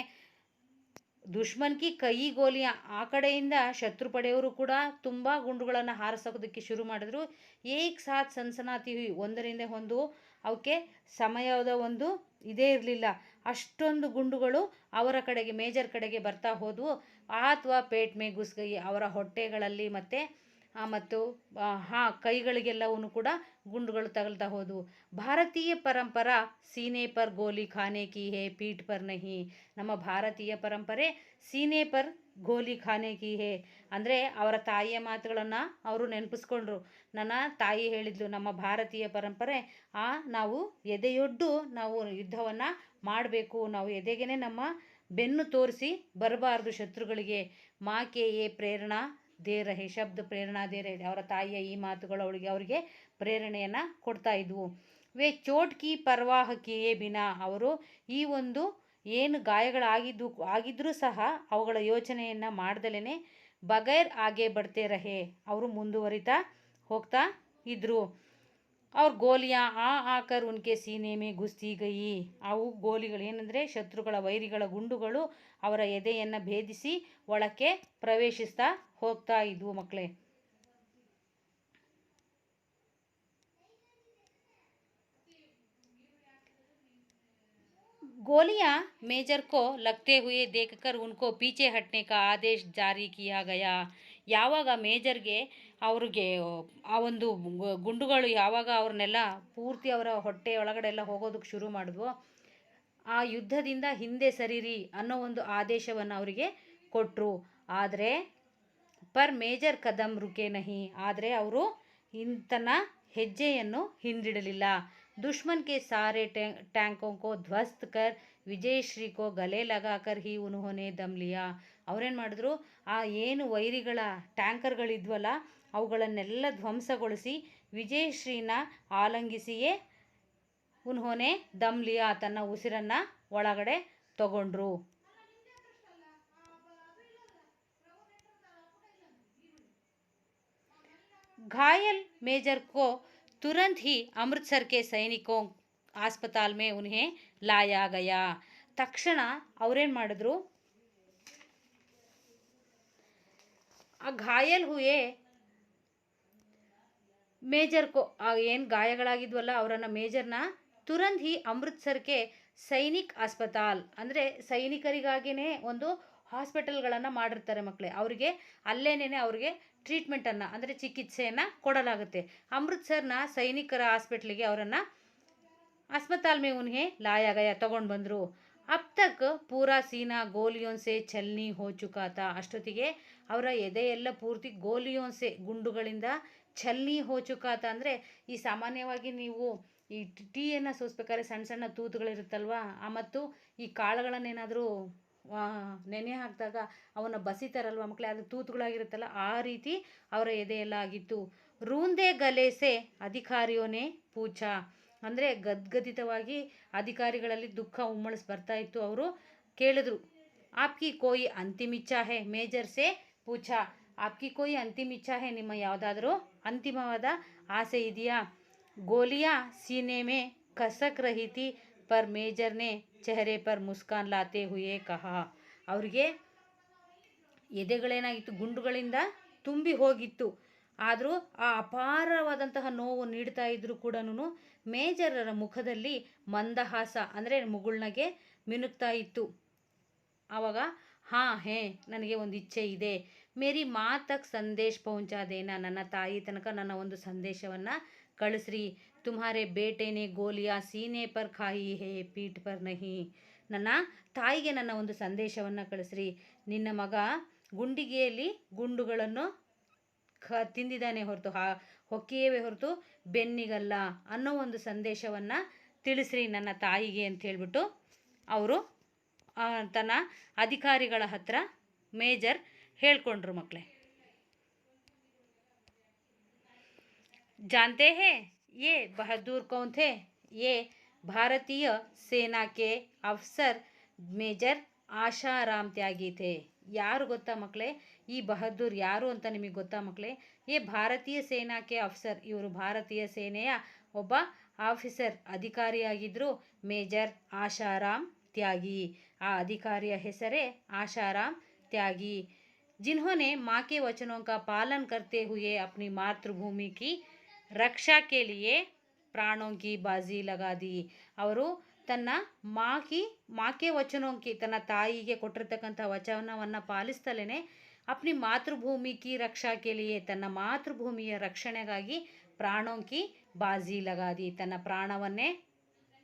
ದುಶ್ಮನ್ ಕಿ ಕೈ ಗೋಲಿಯ, ಆ ಕಡೆಯಿಂದ ಶತ್ರು ಪಡೆಯವರು ಕೂಡ ತುಂಬ ಗುಂಡುಗಳನ್ನು ಹಾರಿಸೋದಕ್ಕೆ ಶುರು ಮಾಡಿದ್ರು. ಏಕ್ ಸಾಥ್ ಸನ್ಸನಾತಿ ಹುಯಿ, ಒಂದರಿಂದ ಒಂದು, ಅವಕ್ಕೆ ಸಮಯದ ಒಂದು ಇದೇ ಇರಲಿಲ್ಲ, ಅಷ್ಟೊಂದು ಗುಂಡುಗಳು ಅವರ ಕಡೆಗೆ, ಮೇಜರ್ ಕಡೆಗೆ ಬರ್ತಾ ಹೋದವು. ಅಥವಾ ಪೇಟ್ ಮೇ ಗುಸ್ಗೈ, ಅವರ ಹೊಟ್ಟೆಗಳಲ್ಲಿ ಮತ್ತು ಕೈಗಳಿಗೆಲ್ಲವೂ ಕೂಡ ಗುಂಡುಗಳು ತಗಲ್ತಾ ಹೋದವು. ಭಾರತೀಯ ಪರಂಪರಾ ಸೀನೆ ಪರ್ ಗೋಲಿ ಖಾನೆ ಕಿ ಹೇ ಪೀಠ್ ಪರ್ ನಹಿ, ನಮ್ಮ ಭಾರತೀಯ ಪರಂಪರೆ ಸೀನೆ ಪರ್ ಗೋಲಿ ಖಾನೆ ಕಿ ಹೇ, ಅಂದರೆ ಅವರ ತಾಯಿಯ ಮಾತುಗಳನ್ನು ಅವರು ನೆನಪಿಸ್ಕೊಂಡ್ರು. ನನ್ನ ತಾಯಿ ಹೇಳಿದ್ಲು, ನಮ್ಮ ಭಾರತೀಯ ಪರಂಪರೆ ನಾವು ಎದೆಯೊಡ್ಡು ನಾವು ಯುದ್ಧವನ್ನು ಮಾಡಬೇಕು, ನಾವು ಎದೆಗೇನೆ ನಮ್ಮ ಬೆನ್ನು ತೋರಿಸಿ ಬರಬಾರ್ದು ಶತ್ರುಗಳಿಗೆ. ಮಾಕೆ ಏ ಪ್ರೇರಣಾ ದೇ ರಹೆ, ಶಬ್ದ ಪ್ರೇರಣಾ ದೇ ರಹೆ, ಅವರ ತಾಯಿಯ ಈ ಮಾತುಗಳು ಅವರಿಗೆ ಪ್ರೇರಣೆಯನ್ನು ಕೊಡ್ತಾ ಇದ್ವು. ವೇ ಚೋಟ್ ಕಿ ಪರ್ವಾಹ ಕಿಯೇ ಬಿನಾ, ಅವರು ಈ ಒಂದು ಏನು ಆಗಿದ್ರೂ ಸಹ ಅವುಗಳ ಯೋಚನೆಯನ್ನು ಮಾಡ್ದಲೇ ಬಗೈರ್ ಆಗೆ ಬಡ್ತೆ ರಹೆ, ಅವರು ಮುಂದುವರಿತಾ ಹೋಗ್ತಾ ಇದ್ರು. ಅವ್ರ ಗೋಲಿಯಾ ಆಕರ್ ಉನ್ಕೆ ಸೀನೆ ಮೇ ಘುಸ್ತಿ ಗಯಿ, ಅವು ಗೋಲಿಗಳು ಏನಂದರೆ ಶತ್ರುಗಳ ವೈರಿಗಳ ಗುಂಡುಗಳು ಅವರ ಎದೆಯನ್ನು ಭೇದಿಸಿ ಒಳಕ್ಕೆ ಪ್ರವೇಶಿಸ್ತಾ ಹೋಗ್ತಾ ಇದ್ವು ಮಕ್ಕಳೇ. गोलियां मेजर को लगते हुए देखकर उनको पीछे हटने का आदेश ಜಾರಿ किया गया. ಯಾವಾಗ ಮೇಜರ್ಗೆ ಅವ್ರಿಗೆ ಆ ಒಂದು ಗುಂಡುಗಳು ಯಾವಾಗ ಅವ್ರನ್ನೆಲ್ಲ ಪೂರ್ತಿ ಅವರ ಹೊಟ್ಟೆ ಒಳಗಡೆ ಎಲ್ಲ ಹೋಗೋದಕ್ಕೆ ಶುರು ಮಾಡಿದ್ವು, ಆ ಯುದ್ಧದಿಂದ ಹಿಂದೆ ಸರಿರಿ ಅನ್ನೋ ಒಂದು ಆದೇಶವನ್ನು ಅವರಿಗೆ ಕೊಟ್ಟರು. ಆದರೆ ಪರ್ ಮೇಜರ್ ಕದಮ್ ರುಕೆ ನಹಿ, ಆದರೆ ಅವರು ತನ್ನ ಹೆಜ್ಜೆಯನ್ನು ಹಿಂದಿಡಲಿಲ್ಲ. दुश्मन के सारे टैंकों को ध्वस्त कर ವಿಜಯಶ್ರೀ ಕೋ ಗಲೆ ಲಗಾಕರ್ ಹಿ ಉನ್ಹೋನೆ ದಮ್ ಲಿಯಾ, ಅವ್ರೇನು ಮಾಡಿದ್ರು, ಆ ಏನು ವೈರಿಗಳ ಟ್ಯಾಂಕರ್ಗಳಿದ್ವಲ್ಲ ಅವುಗಳನ್ನೆಲ್ಲ ಧ್ವಂಸಗೊಳಿಸಿ ವಿಜಯಶ್ರೀನ ಆಲಂಗಿಸಿಯೇ ಉನ್ಹೋನೆ ದಮ್ ಲಿಯಾ, ತನ್ನ ಉಸಿರನ್ನು ಒಳಗಡೆ ತಗೊಂಡ್ರು. घायल मेजर को तुरंत ही अमृतसर के सैनिकों अस्पताल में उन्हें लाया गया. ತಕ್ಷಣ ಅವ್ರೇನು ಮಾಡಿದ್ರು, ಆ ಘಾಯಲ್ ಹುಯೇ ಮೇಜರ್ಕೋ, ಏನು ಗಾಯಗಳಾಗಿದ್ವಲ್ಲ ಅವರನ್ನು ಮೇಜರ್ನ ತುರಂತ್ ಹಿ ಅಮೃತ್ಸರ್ಗೆ ಸೈನಿಕ್ ಅಸ್ಪತಾಲ್, ಅಂದರೆ ಸೈನಿಕರಿಗಾಗಿಯೇ ಒಂದು ಹಾಸ್ಪಿಟಲ್ಗಳನ್ನು ಮಾಡಿರ್ತಾರೆ ಮಕ್ಕಳೇ, ಅವರಿಗೆ ಅಲ್ಲೇನೇ ಅವ್ರಿಗೆ ಟ್ರೀಟ್ಮೆಂಟನ್ನು ಅಂದರೆ ಚಿಕಿತ್ಸೆಯನ್ನು ಕೊಡಲಾಗುತ್ತೆ. ಅಮೃತ್ಸರ್ನ ಸೈನಿಕರ ಹಾಸ್ಪಿಟ್ಲಿಗೆ ಅವರನ್ನು अस्पताल में उन्हें लाया गया, ತಗೊಂಡು ಬಂದರು. ಅಬ್ ತಕ್ ಪೂರಾ ಸೀನಾ ಗೋಲಿಯೋನ್ಸೆ ಛಲ್ನಿ ಹೋ ಚುಕಾ ತಾ, ಅಷ್ಟೊತ್ತಿಗೆ ಅವರ ಎದೆಯೆಲ್ಲ ಪೂರ್ತಿ ಗೋಲಿಯೋನ್ಸೆ ಗುಂಡುಗಳಿಂದ ಛಲ್ನಿ ಹೋ ಚುಕಾ ತಾ, ಅಂದರೆ ಈ ಸಾಮಾನ್ಯವಾಗಿ ನೀವು ಈ ಟೀಯನ್ನು ಸೋಸ್ಬೇಕಾದ್ರೆ ಸಣ್ಣ ಸಣ್ಣ ತೂತುಗಳಿರುತ್ತಲ್ವ, ಮತ್ತು ಈ ಕಾಳುಗಳನ್ನೇನಾದರೂ ನೆನೆ ಹಾಕಿದಾಗ ಅವನ್ನ ಬಸಿತಾರಲ್ವ ಮಕ್ಕಳೇ, ಅದು ತೂತುಗಳಾಗಿರುತ್ತಲ್ಲ, ಆ ರೀತಿ ಅವರ ಎದೆಯೆಲ್ಲ ಆಗಿತ್ತು. ರೂಂದೆ ಗಲೇಸೆ ಅಧಿಕಾರಿಯೋನೇ ಪೂಛ, ಅಂದರೆ ಗದ್ಗದಿತವಾಗಿ ಅಧಿಕಾರಿಗಳಲ್ಲಿ ದುಃಖ ಉಮ್ಮಳಿಸಿ ಬರ್ತಾ ಇತ್ತು. ಅವರು ಕೇಳಿದ್ರು, ಆಪ್ಕಿ ಕೋಯಿ ಅಂತಿಮ ಇಚ್ಛಾ ಹೇ ಮೇಜರ್ ಸೆ ಪೂಛ, ಆಪ್ಕಿ ಕೋಯಿ ಅಂತಿಮ ಇಚ್ಛಾ ಹೇ, ನಿಮ್ಮ ಯಾವುದಾದ್ರೂ ಅಂತಿಮವಾದ ಆಸೆ ಇದೆಯಾ. ಗೋಲಿಯಾ ಸೀನೆ ಮೇ ಕಸಕ್ ರಹಿ ಥಿ ಪರ್ ಮೇಜರ್ನೆ ಚೆಹರೆ ಪರ್ ಮುಸ್ಕಾನ್ ಲಾತೆ ಹುಯೇ ಕಹಾ, ಅವರಿಗೆ ಎದೆಗಳೇನಾಗಿತ್ತು, ಗುಂಡುಗಳಿಂದ ತುಂಬಿ ಹೋಗಿತ್ತು, ಆದರೂ ಆ ಅಪಾರವಾದಂತಹ ನೋವು ನೀಡ್ತಾ ಇದ್ದರೂ ಕೂಡ ಮೇಜರರ ಮುಖದಲ್ಲಿ ಮಂದಹಾಸ ಅಂದರೆ ಮುಗುಳ್ನಗೆ ಮಿನುಗ್ತಾ ಇತ್ತು. ಆವಾಗ ಹೇ, ನನಗೆ ಒಂದು ಇಚ್ಛೆ ಇದೆ, ಮೇರಿ ಮಾ ತಕ್ ಸಂದೇಶ್ ಪਹੁಂಚಾದೇನಾ, ನನ್ನ ತಾಯಿ ತನಕ ನನ್ನ ಒಂದು ಸಂದೇಶವನ್ನು ಕಳಿಸ್ರಿ. ತುಮ್ಹಾರೆ ಬೇಟೆನೆ ಗೋಲಿಯಾ ಸೀನೆ ಪರ್ ಖಾಯಿ ಹೇ ಪೀಠ್ ಪರ್ ನಹಿ, ನನ್ನ ತಾಯಿಗೆ ನನ್ನ ಒಂದು ಸಂದೇಶವನ್ನು ಕಳಿಸ್ರಿ, ನಿನ್ನ ಮಗ ಗುಂಡಿಗೆಯಲ್ಲಿ ಗುಂಡುಗಳನ್ನು ತಿಂದಿದ್ದಾನೆ ಹೊರತು ಹೊಕ್ಕೆಯವೇ ಹೊರತು ಬೆನ್ನಿಗಲ್ಲ ಅನ್ನೋ ಒಂದು ಸಂದೇಶವನ್ನು ತಿಳಿಸ್ರಿ ನನ್ನ ತಾಯಿಗೆ ಅಂತ ಹೇಳ್ಬಿಟ್ಟು ಅವರು ತನ್ನ ಅಧಿಕಾರಿಗಳ ಹತ್ರ ಮೇಜರ್ ಹೇಳ್ಕೊಂಡ್ರು ಮಕ್ಕಳೇ. जानते हैं ये बहादुर कौन थे? ये भारतीय सेना के अफसर मेजर आशाराम त्यागी थे. ಯಾರು ಗೊತ್ತಾ ಮಕ್ಕಳೇ? ಈ ಬಹದ್ದೂರ್ ಯಾರು ಅಂತ ನಿಮಗೆ ಗೊತ್ತಾ ಮಕ್ಕಳೇ? ಈ ಭಾರತೀಯ ಸೇನಾಕ್ಕೆ ಅಫ್ಸರ್, ಇವರು ಭಾರತೀಯ ಸೇನೆಯ ಒಬ್ಬ ಆಫೀಸರ್ ಅಧಿಕಾರಿಯಾಗಿದ್ದರು. ಮೇಜರ್ ಆಶಾರಾಮ್ त्यागी. ಆ ಅಧಿಕಾರಿಯ ಹೆಸರೇ ಆಶಾರಾಮ್ त्यागी, जिन्होंने माँ के वचनों का पालन करते हुए अपनी मातृभूमि की रक्षा के लिए प्राणों की बाजी लगा दी. ಅವರು ತನ್ನ ಮಾಕೆ ವಚನೋಂಕಿ, ತನ್ನ ತಾಯಿಗೆ ಕೊಟ್ಟಿರ್ತಕ್ಕಂಥ ವಚನವನ್ನು ಪಾಲಿಸ್ತಲೇ ಅಪ್ನಿ ಮಾತೃಭೂಮಿ ಕಿ ರಕ್ಷಾ ಕೆ ಲಿಯೆ, ತನ್ನ ಮಾತೃಭೂಮಿಯ ರಕ್ಷಣೆಗಾಗಿ ಪ್ರಾಣೋಂಕಿ ಬಾಜಿ ಲಗಾದಿ, ತನ್ನ ಪ್ರಾಣವನ್ನೇ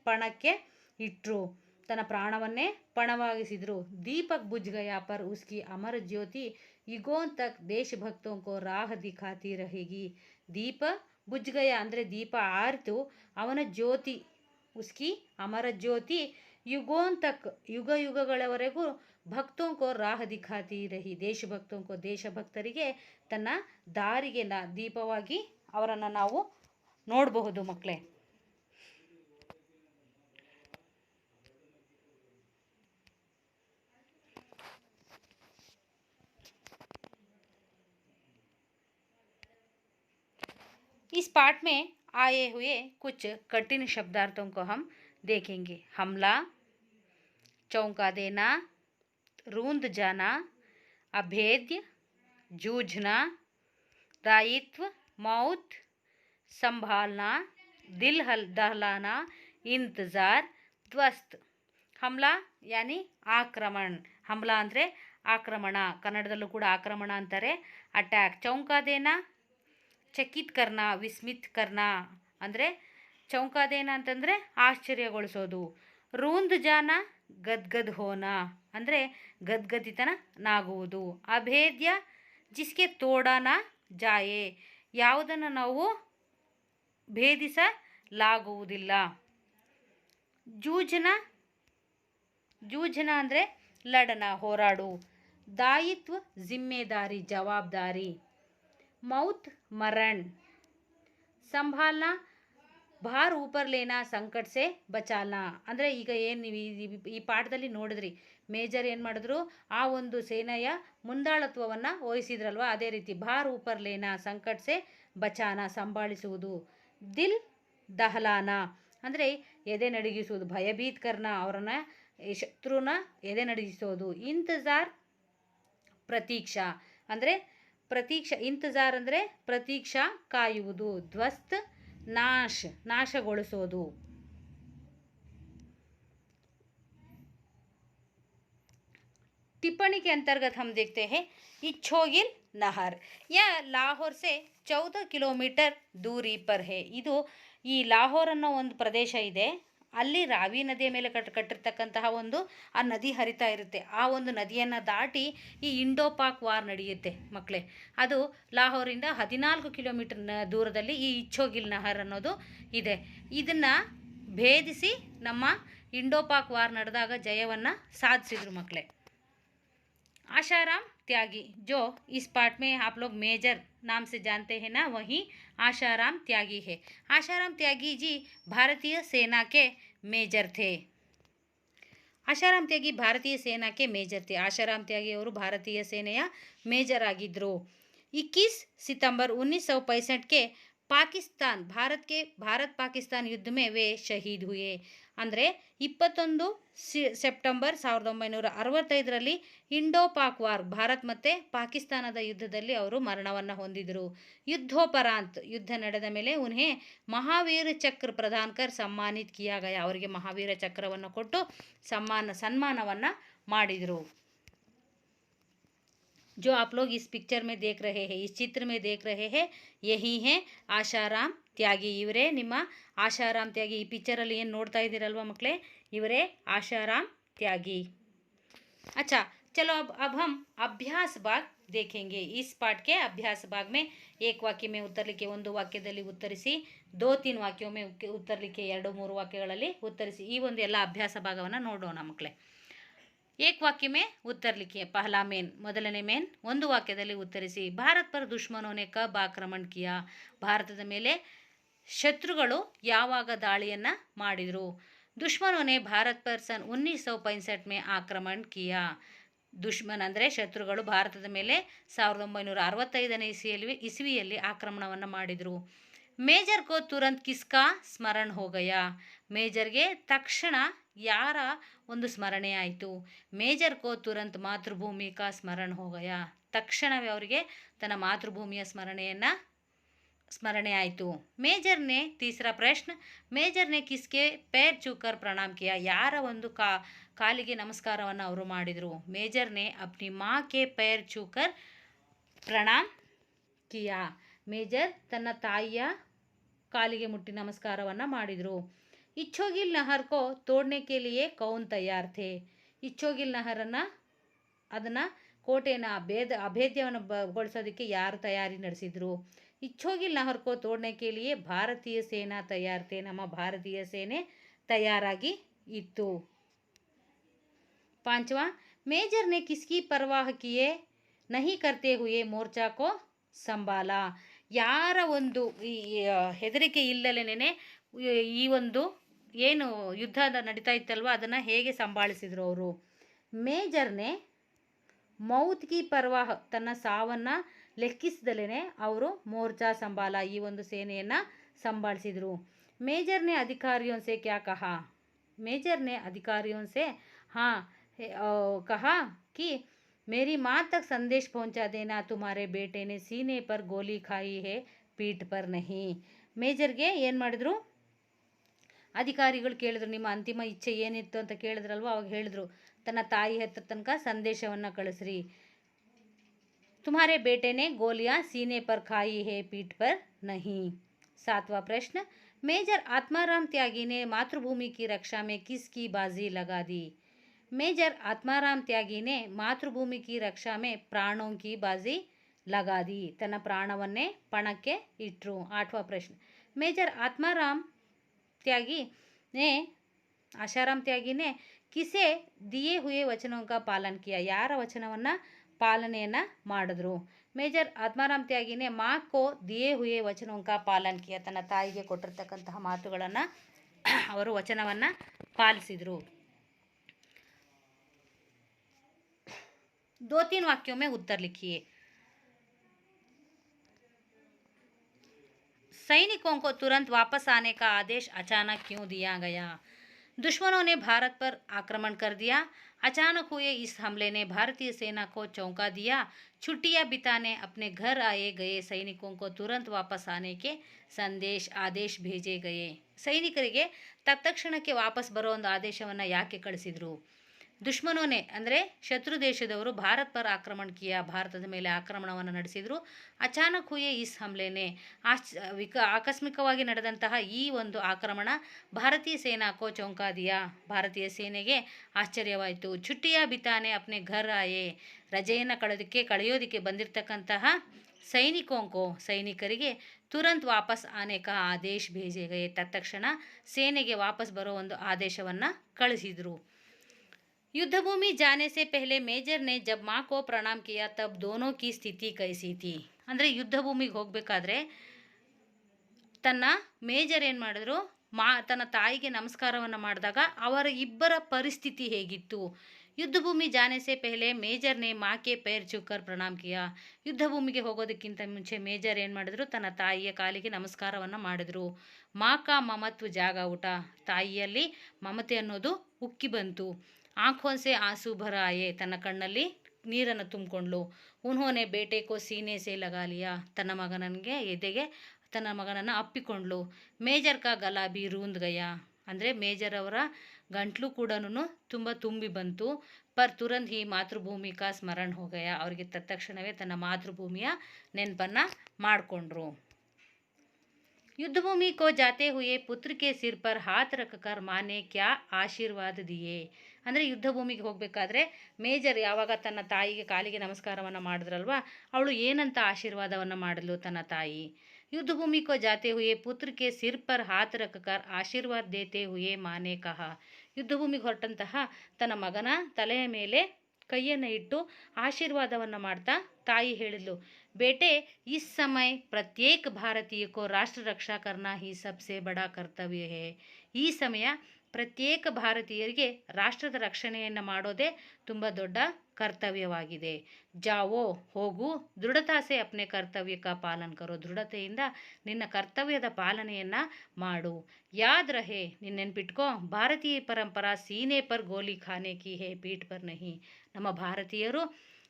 ಪಣಕ್ಕೆ ಇಟ್ಟರು, ತನ್ನ ಪ್ರಾಣವನ್ನೇ ಪಣವಾಗಿಸಿದರು. ದೀಪಕ್ ಬುझ गया पर उसकी अमर ज्योति युगों तक देशभक्तों को राह दिखाती रहेगी. ದೀಪ ಬುझ गया ಅಂದರೆ ದೀಪ ಆರಿತು, ಅವನ ಜ್ಯೋತಿ ಉಸ್ಕಿ ಅಮರ ಜ್ಯೋತಿ ಯುಗೋನ್ ತಕ್, ಯುಗ ಯುಗಗಳವರೆಗೂ ಭಕ್ತೋಂ ಕೋ ರಾಹ ದಿಖಾತಿ ರಹಿ, ದೇಶಭಕ್ತೋಂ ಕೋ, ದೇಶಭಕ್ತರಿಗೆ ತನ್ನ ದಾರಿಗೆ ದೀಪವಾಗಿ ಅವರನ್ನು ನಾವು ನೋಡಬಹುದು ಮಕ್ಕಳೇ. इस पाठ में आए हुए कुछ कठिन शब्दार्थों को हम देखेंगे. हमला, चौंका देना, रूंध जाना, अभेद्य, जूझना, दायित्व, मौत, संभालना, दिल दहलाना, इंतज़ार, ध्वस्त. हमला यानी आक्रमण. हमला ಅಂದರೆ ಆಕ್ರಮಣ, ಕನ್ನಡದಲ್ಲೂ ಕೂಡ ಆಕ್ರಮಣ ಅಂತಾರೆ, ಅಟ್ಯಾಕ್. ಚೌಂಕಾ ದೇನಾ, ಚಕಿತ್ ಕರ್ನ, ವಿಸ್ಮಿತ್ ಕರ್ನ ಅಂದರೆ ಚೌಂಕಾದೇನ ಅಂತಂದರೆ ಆಶ್ಚರ್ಯಗೊಳಿಸೋದು. ರೂಂದ್ ಜಾನ, ಗದ್ಗದ್ ಹೋನ ಅಂದರೆ ಗದ್ಗದಿತನಾಗುವುದು. ಅಭೇದ್ಯ, ಜಿಸ್ಕೆ ತೋಡಾನ ಜಾಯೆ, ಯಾವುದನ್ನು ನಾವು ಭೇದಿಸಲಾಗುವುದಿಲ್ಲ. ಜೂझನ, ಜೂझನ ಅಂದರೆ ಲಡನ, ಹೋರಾಡು. दायित्व, जिम्मेदारी, जवाबदारी. मौत, मरण. संभालना, ಭಾರ ऊपर लेना, ಸಂಕಟ ಸೆ ಬಚಾಲ್ನಾ ಅಂದರೆ ಈಗ ಏನು ನೀವು ಈ ಪಾಠದಲ್ಲಿ ನೋಡಿದ್ರಿ, ಮೇಜರ್ ಏನು ಮಾಡಿದ್ರು, ಆ ಒಂದು ಸೇನೆಯ ಮುಂದಾಳತ್ವವನ್ನು ವಹಿಸಿದ್ರಲ್ವ, ಅದೇ ರೀತಿ ಭಾರ ऊपर लेना, ಸಂಕಟ ಸೆ ಬಚಾನ, ಸಂಭಾಳಿಸುವುದು. ದಿಲ್ ದಹಲಾನ ಅಂದರೆ ಎದೆ ನಡುಗಿಸುವುದು, ಭಯಭೀತ್ ಕರ್ನ, ಅವರನ್ನ ಶತ್ರುನ ಎದೆ ನಡುಗಿಸೋದು. ಇಂತಜಾರ್, ಪ್ರತೀಕ್ಷಾ ಅಂದರೆ ಪ್ರತೀಕ್ಷಾ, ಇಂತಜಾರ್ ಅಂದರೆ ಪ್ರತೀಕ್ಷಾ, ಕಾಯುವುದು. ಧ್ವಸ್ತ್, ನಾಶಗೊಳಿಸೋದು. टिप्पणी के अंतर्गत हम देखते हैं इच्छोगिल नहर, यह लाहौर से 14 ಕಿಲೋಮೀಟರ್ दूरी पर है. ಇದು ಈ ಲಾಹೋರ್ ಅನ್ನೋ ಒಂದು ಪ್ರದೇಶ ಇದೆ, ಅಲ್ಲಿ ರಾವಿ ನದಿಯ ಮೇಲೆ ಕಟ್ಟಿರ್ತಕ್ಕಂತಹ ಒಂದು ಆ ನದಿ ಹರಿತಾ ಇರುತ್ತೆ. ಆ ಒಂದು ನದಿಯನ್ನು ದಾಟಿ ಈ ಇಂಡೋ ಪಾಕ್ ವಾರ್ ನಡೆಯುತ್ತೆ ಮಕ್ಕಳೇ. ಅದು ಲಾಹೋರಿಂದ 14 ಕಿಲೋಮೀಟರ್ ದೂರದಲ್ಲಿ ಈ ಇಚ್ಛೋಗಿಲ್ ನಹರ್ ಅನ್ನೋದು ಇದೆ. ಇದನ್ನು ಭೇದಿಸಿ ನಮ್ಮ ಇಂಡೋ ಪಾಕ್ ವಾರ್ ನಡೆದಾಗ ಜಯವನ್ನು ಸಾಧಿಸಿದ್ರು ಮಕ್ಕಳೇ. आशाराम त्यागी, जो इस पाठ में आप लोग मेजर नाम से जानते हैं ना, वही आशाराम त्यागी है. आशाराम त्यागी जी भारतीय सेना के मेजर थे. ಆಶಾರಾಮ್ ತ್ಯಾಗಿ ಭಾರತೀಯ ಸೇನಾಕ್ಕೆ ಮೇಜರ್ थे. ಆಶಾರಾಮ್ ತ್ಯಾಗಿ ಅವರು ಭಾರತೀಯ ಸೇನೆಯ ಮೇಜರ್ ಆಗಿದ್ದರು. 21 सितंबर 1965 के भारत पाकिस्तान युद्ध में वे शहीद हुए. ಅಂದರೆ 21 ಸೆಪ್ಟೆಂಬರ್ 1965ರಲ್ಲಿ ಇಂಡೋ ಪಾಕ್ ವಾರ್, ಭಾರತ್ ಮತ್ತು ಪಾಕಿಸ್ತಾನದ ಯುದ್ಧದಲ್ಲಿ ಅವರು ಮರಣವನ್ನು ಹೊಂದಿದರು. ಯುದ್ಧೋಪರಾಂತ್, ಯುದ್ಧ ನಡೆದ ಮೇಲೆ ಉನ್ಹೇ ಮಹಾವೀರ ಚಕ್ರ ಪ್ರದಾನ್ ಕರ್ ಸಮ್ಮಾನಿತ್ ಕಿಯಾ ಗಯಾ, ಅವರಿಗೆ ಮಹಾವೀರ ಚಕ್ರವನ್ನು ಕೊಟ್ಟು ಸನ್ಮಾನವನ್ನು ಮಾಡಿದರು. जो आप लोग इस पिक्चर में देख रहे हैं, इस चित्र में देख रहे हैं, यही है ಆಶಾರಾಮ್ ತ್ಯಾಗಿ. ಇವರೇ ನಿಮ್ಮ ಆಶಾರಾಮ್ ತ್ಯಾಗಿ. ಈ ಪಿಕ್ಚರಲ್ಲಿ ಏನು ನೋಡ್ತಾ ಇದ್ದೀರಲ್ವ ಮಕ್ಕಳೇ, ಇವರೇ ಆಶಾರಾಮ್ ತ್ಯಾಗಿ. अच्छा चलो अब हम अभ्यास भाग देखेंगे। इस पाठ के अभ्यास भाग में एक वाक्य में उत्तर लिखिए, ಒಂದು ವಾಕ್ಯದಲ್ಲಿ ಉತ್ತರಿಸಿ, 2-3 ವಾಕ್यों में उत्तर लिखिए, 2-3 ವಾಕ್ಯಗಳಲ್ಲಿ ಉತ್ತರಿಸಿ. ಈ ಒಂದು ಎಲ್ಲ ಅಭ್ಯಾಸ ಭಾಗವನ್ನು ನೋಡೋಣ ಮಕ್ಕಳೇ. एक वाक्य में उत्तर लिखिए. पहला मेन, ಮೊದಲನೇ ಮೇನ್, ಒಂದು ವಾಕ್ಯದಲ್ಲಿ ಉತ್ತರಿಸಿ. ಭಾರತ್ ಪರ್ ದುಶ್ಮನೋನೆ ಕಬ್ ಆಕ್ರಮಣ ಕಿಯಾ, ಭಾರತದ ಮೇಲೆ ಶತ್ರುಗಳು ಯಾವಾಗ ದಾಳಿಯನ್ನು ಮಾಡಿದರು. ದುಶ್ಮನೋನೆ ಭಾರತ್ ಪರ್ ಸನ್ 1965 में ಆಕ್ರಮಣ ಕಿಯಾ. ದುಶ್ಮನ್ ಅಂದರೆ ಶತ್ರುಗಳು ಭಾರತದ ಮೇಲೆ 1965ನೇ ಇಸವಿಯಲ್ಲಿ ಆಕ್ರಮಣವನ್ನು ಮಾಡಿದರು. ಮೇಜರ್ ಕೋ ತುರಂತ್ ಕಿಸ್ಕಾ ಸ್ಮರಣ ಹೋಗಯ. ಮೇಜರ್ಗೆ ತಕ್ಷಣ ಯಾರ ಒಂದು ಸ್ಮರಣೆ ಆಯಿತು. ಮೇಜರ್ ಕೋ ತುರಂತ್ ಮಾತೃಭೂಮಿ ಕಾ ಸ್ಮರಣ ಹೋಗಯ. ತಕ್ಷಣವೇ ಅವರಿಗೆ ತನ್ನ ಮಾತೃಭೂಮಿಯ ಸ್ಮರಣೆ ಆಯಿತು. ಮೇಜರ್ನೆ ತೀಸರಾ ಪ್ರಶ್ನ, ಮೇಜರ್ನೆ ಕಿಸ್ಕೆ ಪೇರ್ ಚೂಕರ್ ಪ್ರಣಾಮ್ ಕಿಯಾ. ಯಾರ ಒಂದು ಕಾಲಿಗೆ ನಮಸ್ಕಾರವನ್ನು ಅವರು ಮಾಡಿದರು. ಮೇಜರ್ನೆ ಅಪ್ನಿ ಮಾ ಕೆ ಪೇರ್ ಚೂಕರ್ ಪ್ರಣಾಮ್ ಕಿಯಾ. ಮೇಜರ್ ತನ್ನ ತಾಯಿಯ ಕಾಲಿಗೆ ಮುಟ್ಟಿ ನಮಸ್ಕಾರವನ್ನು ಮಾಡಿದರು. ಇಚ್ಛೋಗಿಲ್ ನಹರ್ ಕೋ ತೋಡ್ನೆ ಕೆ ಲಿಯೆ ಕೌನ್ ತಯಾರ್ ಥೆ. ಇಚ್ಛೋಗಿಲ್ ನಹರನ್ನು ಅದನ್ನು ಕೋಟೆಯನ್ನು ಅಭೇದ್ಯವನ್ನು ಗೊಳಿಸೋದಕ್ಕೆ ಯಾರು ತಯಾರಿ ನಡೆಸಿದರು. ಇಚ್ಛೋಗಿಲ್ ನಹರ್ ಕೋ ತೋಡ್ನೆ ಕೆ ಲಿಯೆ ಭಾರತೀಯ ಸೇನಾ ತಯಾರ್ ಥೆ. ನಮ್ಮ ಭಾರತೀಯ ಸೇನೆ ತಯಾರಾಗಿ ಇತ್ತು. पांचवा, मेजर ने किसकी परवाह किए नहीं करते हुए मोर्चा को संभाला. ಯಾರ ಒಂದು ಹೆದರಿಕೆ ಇಲ್ಲದೇನೆ ಈ ಒಂದು ಏನು ಯುದ್ಧ ನಡೀತಾ ಇತ್ತಲ್ವ ಅದನ್ನು ಹೇಗೆ ಸಂಭಾಳಿಸಿದರು ಅವರು. ಮೇಜರ್ನೆ ಮೌತ್ ಕಿ ಪರ್ವಾಹ, ತನ್ನ ಸಾವನ್ನು ಲೆಕ್ಕಿಸದಲೇ ಅವರು ಮೋರ್ಚಾ ಸಂಭಾಲ, ಈ ಒಂದು ಸೇನೆಯನ್ನು ಸಂಭಾಳಿಸಿದರು. ಮೇಜರ್ನೆ ಅಧಿಕಾರಿಯೋನ್ ಸೆ ಕ್ಯಾ ಕಹಾ. ಮೇಜರ್ನೆ ಅಧಿಕಾರಿಯೋನ್ ಸೆ हाँ कहा कि मेरी माँ तक संदेश पहुंचा देना, तुम्हारे बेटे ने सीने पर गोली खाई है, पीठ पर नहीं. ಮೇಜರ್ಗೆ ಏನು ಮಾಡಿದ್ರು, ಅಧಿಕಾರಿಗಳು ಕೇಳಿದ್ರು, ನಿಮ್ಮ ಅಂತಿಮ ಇಚ್ಛೆ ಏನಿತ್ತು ಅಂತ ಕೇಳಿದ್ರಲ್ವ, ಅವಾಗ ಹೇಳಿದ್ರು ತನ್ನ ತಾಯಿ ಹತ್ರ ತನಕ ಸಂದೇಶವನ್ನು ಕಳಿಸ್ರಿ. तुम्हारे बेटे ने गोलियां सीने पर खाई है, पीठ पर नहीं. सातवां प्रश्न, मेजर आत्माराम त्यागी ने मातृभूमि की रक्षा में किसकी बाजी लगा दी. मेजर आत्माराम त्यागी ने मातृभूमि की रक्षा में प्राणों की बाजी लगा दी. ತನ್ನ ಪ್ರಾಣವನ್ನೇ ಪಣಕ್ಕೆ ಇಟ್ಟರು. 8वां प्रश्न, मेजर आत्माराम त्यागी ने आशाराम त्यागी ने किसे दिए हुए वचनों का पालन किया. ಯಾರ ವಚನವನ್ನು ಪಾಲನೆಯನ್ನು ಮಾಡಿದ್ರು. ಮೇಜರ್ ಆತ್ಮಾರಾಮ್ ತ್ಯಾಗಿನೇ ಮಾ ಕೋ ದಿಯೇ ಹುಯೇ ವಚನೋಂ ಕಾ ಪಾಲನ್ ಕಿಯಾ. ತನ್ನ ತಾಯಿಗೆ ಕೊಟ್ಟಿರ್ತಕ್ಕಂತಹ ಮಾತುಗಳನ್ನು ಅವರು ವಚನವನ್ನು ಪಾಲಿಸಿದರು. 2-3 वाक्यों में उत्तर लिखिए. सैनिकों को तुरंत वापस आने का आदेश अचानक क्यों दिया गया. दुश्मनों ने भारत पर आक्रमण कर दिया. अचानक हुए इस हमले ने भारतीय सेना को चौंका दिया. छुट्टियां बिताने अपने घर आए गए सैनिकों को तुरंत वापस आने के ಆದೇಶ भेजे गए. ಸೈನಿಕರಿಗೆ ತತ್ಕ್ಷಣಕ್ಕೆ ವಾಪಸ್ ಬರೋ ಒಂದು ಆದೇಶವನ್ನು ಯಾಕೆ ಕಳಿಸಿದರು. ದುಶ್ಮನೋನೆ ಅಂದರೆ ಶತ್ರು ದೇಶದವರು ಭಾರತ್ ಪರ್ ಆಕ್ರಮಣ ಕಿಯಾ, ಭಾರತದ ಮೇಲೆ ಆಕ್ರಮಣವನ್ನು ನಡೆಸಿದರು. ಅಚಾನಕ್ ಹುಯೇ ಇಸ್ ಹಮ್ಲೆನೆ, ಆಕಸ್ಮಿಕವಾಗಿ ನಡೆದಂತಹ ಈ ಒಂದು ಆಕ್ರಮಣ ಭಾರತೀಯ ಸೇನಾಕೋ ಚೌಂಕಾ ದಿಯಾ, ಭಾರತೀಯ ಸೇನೆಗೆ ಆಶ್ಚರ್ಯವಾಯಿತು. ಚುಟ್ಟಿಯ ಬಿತಾನೆ ಅಪ್ನೆ ಘರ್ ಆಯೆ, ರಜೆಯನ್ನು ಕಳೆಯೋದಕ್ಕೆ ಬಂದಿರತಕ್ಕಂತಹ ಸೈನಿಕರಿಗೆ ತುರಂತ್ ವಾಪಸ್ ಆನೆ ಕಾ ಆದೇಶ ಭೇಜೆ ಗಯೆ, ತತ್ಕ್ಷಣ ಸೇನೆಗೆ ವಾಪಸ್ ಬರೋ ಒಂದು ಆದೇಶವನ್ನು ಕಳಿಸಿದರು. युद्धभूमि जाने से पहले मेजर ने जब माँ को प्रणाम किया तब दोनों की स्थिति कैसी थी. ಅಂದರೆ ಯುದ್ಧ ಭೂಮಿಗೆ ಹೋಗಬೇಕಾದ್ರೆ ತನ್ನ ಮೇಜರ್ ಏನು ಮಾಡಿದ್ರು, ತನ್ನ ತಾಯಿಗೆ ನಮಸ್ಕಾರವನ್ನು ಮಾಡಿದಾಗ ಅವರ ಇಬ್ಬರ ಪರಿಸ್ಥಿತಿ ಹೇಗಿತ್ತು. ಯುದ್ಧ ಭೂಮಿ ಜಾನೆ ಸೆ ಪೆಹಲೆ ಮೇಜರ್ ನೆ ಮಾ ಕೆ ಪೇರ್ ಚುಕ್ಕರ್ ಪ್ರಣಾಮ್ ಕಿಯಾ. ಯುದ್ಧ ಭೂಮಿಗೆ ಹೋಗೋದಕ್ಕಿಂತ ಮುಂಚೆ ಮೇಜರ್ ಏನು ಮಾಡಿದ್ರು, ತನ್ನ ತಾಯಿಯ ಕಾಲಿಗೆ ನಮಸ್ಕಾರವನ್ನು ಮಾಡಿದ್ರು. ಮಾ ಕಾ ಮಮತ್ವ ಜಾಗ ಊಟ, ತಾಯಿಯಲ್ಲಿ ಮಮತೆ ಅನ್ನೋದು ಉಕ್ಕಿ ಬಂತು. ಆಂಖೋನ್ ಸೆ ಆಂಸು ಭರ ಆಯೆ, ತನ್ನ ಕಣ್ಣಲ್ಲಿ ನೀರನ್ನು ತುಂಬಿಕೊಂಡ್ಲು. ಉನ್ಹೋನೆ ಬೇಟೆ ಕೋ ಸೀನೆ ಸೆ ಲಗಾ ಲಿಯಾ, ತನ್ನ ಮಗನನ್ನು ಅಪ್ಪಿಕೊಂಡ್ಲು. ಮೇಜರ್ ಕಾ ಗಲಾ ಬಿ ರೂಂದ್ ಗಯಾ, ಅಂದರೆ ಮೇಜರ್ ಅವರ ಗಂಟ್ಲು ಕೂಡ ತುಂಬ ತುಂಬಿ ಬಂತು. ಪರ್ ತುರಂತ್ ಹಿ ಮಾತೃಭೂಮಿ ಕಾ ಸ್ಮರಣ ಹೋಗಯ, ಅವರಿಗೆ ತತ್ಕ್ಷಣವೇ ತನ್ನ ಮಾತೃಭೂಮಿಯ ನೆನಪನ್ನು ಮಾಡಿಕೊಂಡ್ರು. युद्धभूमि को जाते हुए पुत्र के सिर पर हाथ रखकर माँ ने क्या ಆಶೀರ್ವಾದ दिए ಅಂದರೆ ಯುದ್ಧ ಭೂಮಿಗೆ ಹೋಗಬೇಕಾದ್ರೆ ಮೇಜರ್ ಯಾವಾಗ ತನ್ನ ತಾಯಿಗೆ ಕಾಲಿಗೆ ನಮಸ್ಕಾರವನ್ನು ಮಾಡಿದ್ರಲ್ವಾ, ಅವಳು ಏನಂತ ಆಶೀರ್ವಾದವನ್ನು ಮಾಡಲು ತನ್ನ ತಾಯಿ. युद्ध भूमि को जाते हुए पुत्र के सिर पर हाथ रखकर ಆಶೀರ್ವಾದ देते हुए माँ ने कहा. ಯುದ್ಧ ಭೂಮಿಗೆ ಹೊರಟಂತಹ ತನ್ನ ಮಗನ ತಲೆಯ ಮೇಲೆ ಕೈಯನ್ನು ಇಟ್ಟು ಆಶೀರ್ವಾದವನ್ನು ಮಾಡ್ತಾ ತಾಯಿ ಹೇಳಿದ್ಲು, ಬೇಟೆ इस समय प्रत्येक भारतीय को राष्ट्र रक्षा करना ही सबसे बड़ा कर्तव्य है. ಈ ಸಮಯ ಪ್ರತ್ಯೇಕ ಭಾರತೀಯರಿಗೆ ರಾಷ್ಟ್ರದ ರಕ್ಷಣೆಯನ್ನು ಮಾಡೋದೇ ತುಂಬ ದೊಡ್ಡ ಕರ್ತವ್ಯವಾಗಿದೆ. ಜಾವೋ ಹೋಗು, ದೃಢತಾಸೆ ಅಪ್ನೆ ಕರ್ತವ್ಯ ಕಾ ಪಾಲನ್ ಕರೋ, ದೃಢತೆಯಿಂದ ನಿನ್ನ ಕರ್ತವ್ಯದ ಪಾಲನೆಯನ್ನು ಮಾಡು. ಯಾದ್ ರಹೆ, ನಿನ್ನ ನೆನ್ಪಿಟ್ಕೋ, ಭಾರತೀಯ ಪರಂಪರಾ ಸೀನೆ ಪರ್ ಗೋಲಿ ಖಾನೆ ಕಿ ಹೇ, ಪೀಠ್ ಪರ್ ನಹಿ. ನಮ್ಮ ಭಾರತೀಯರು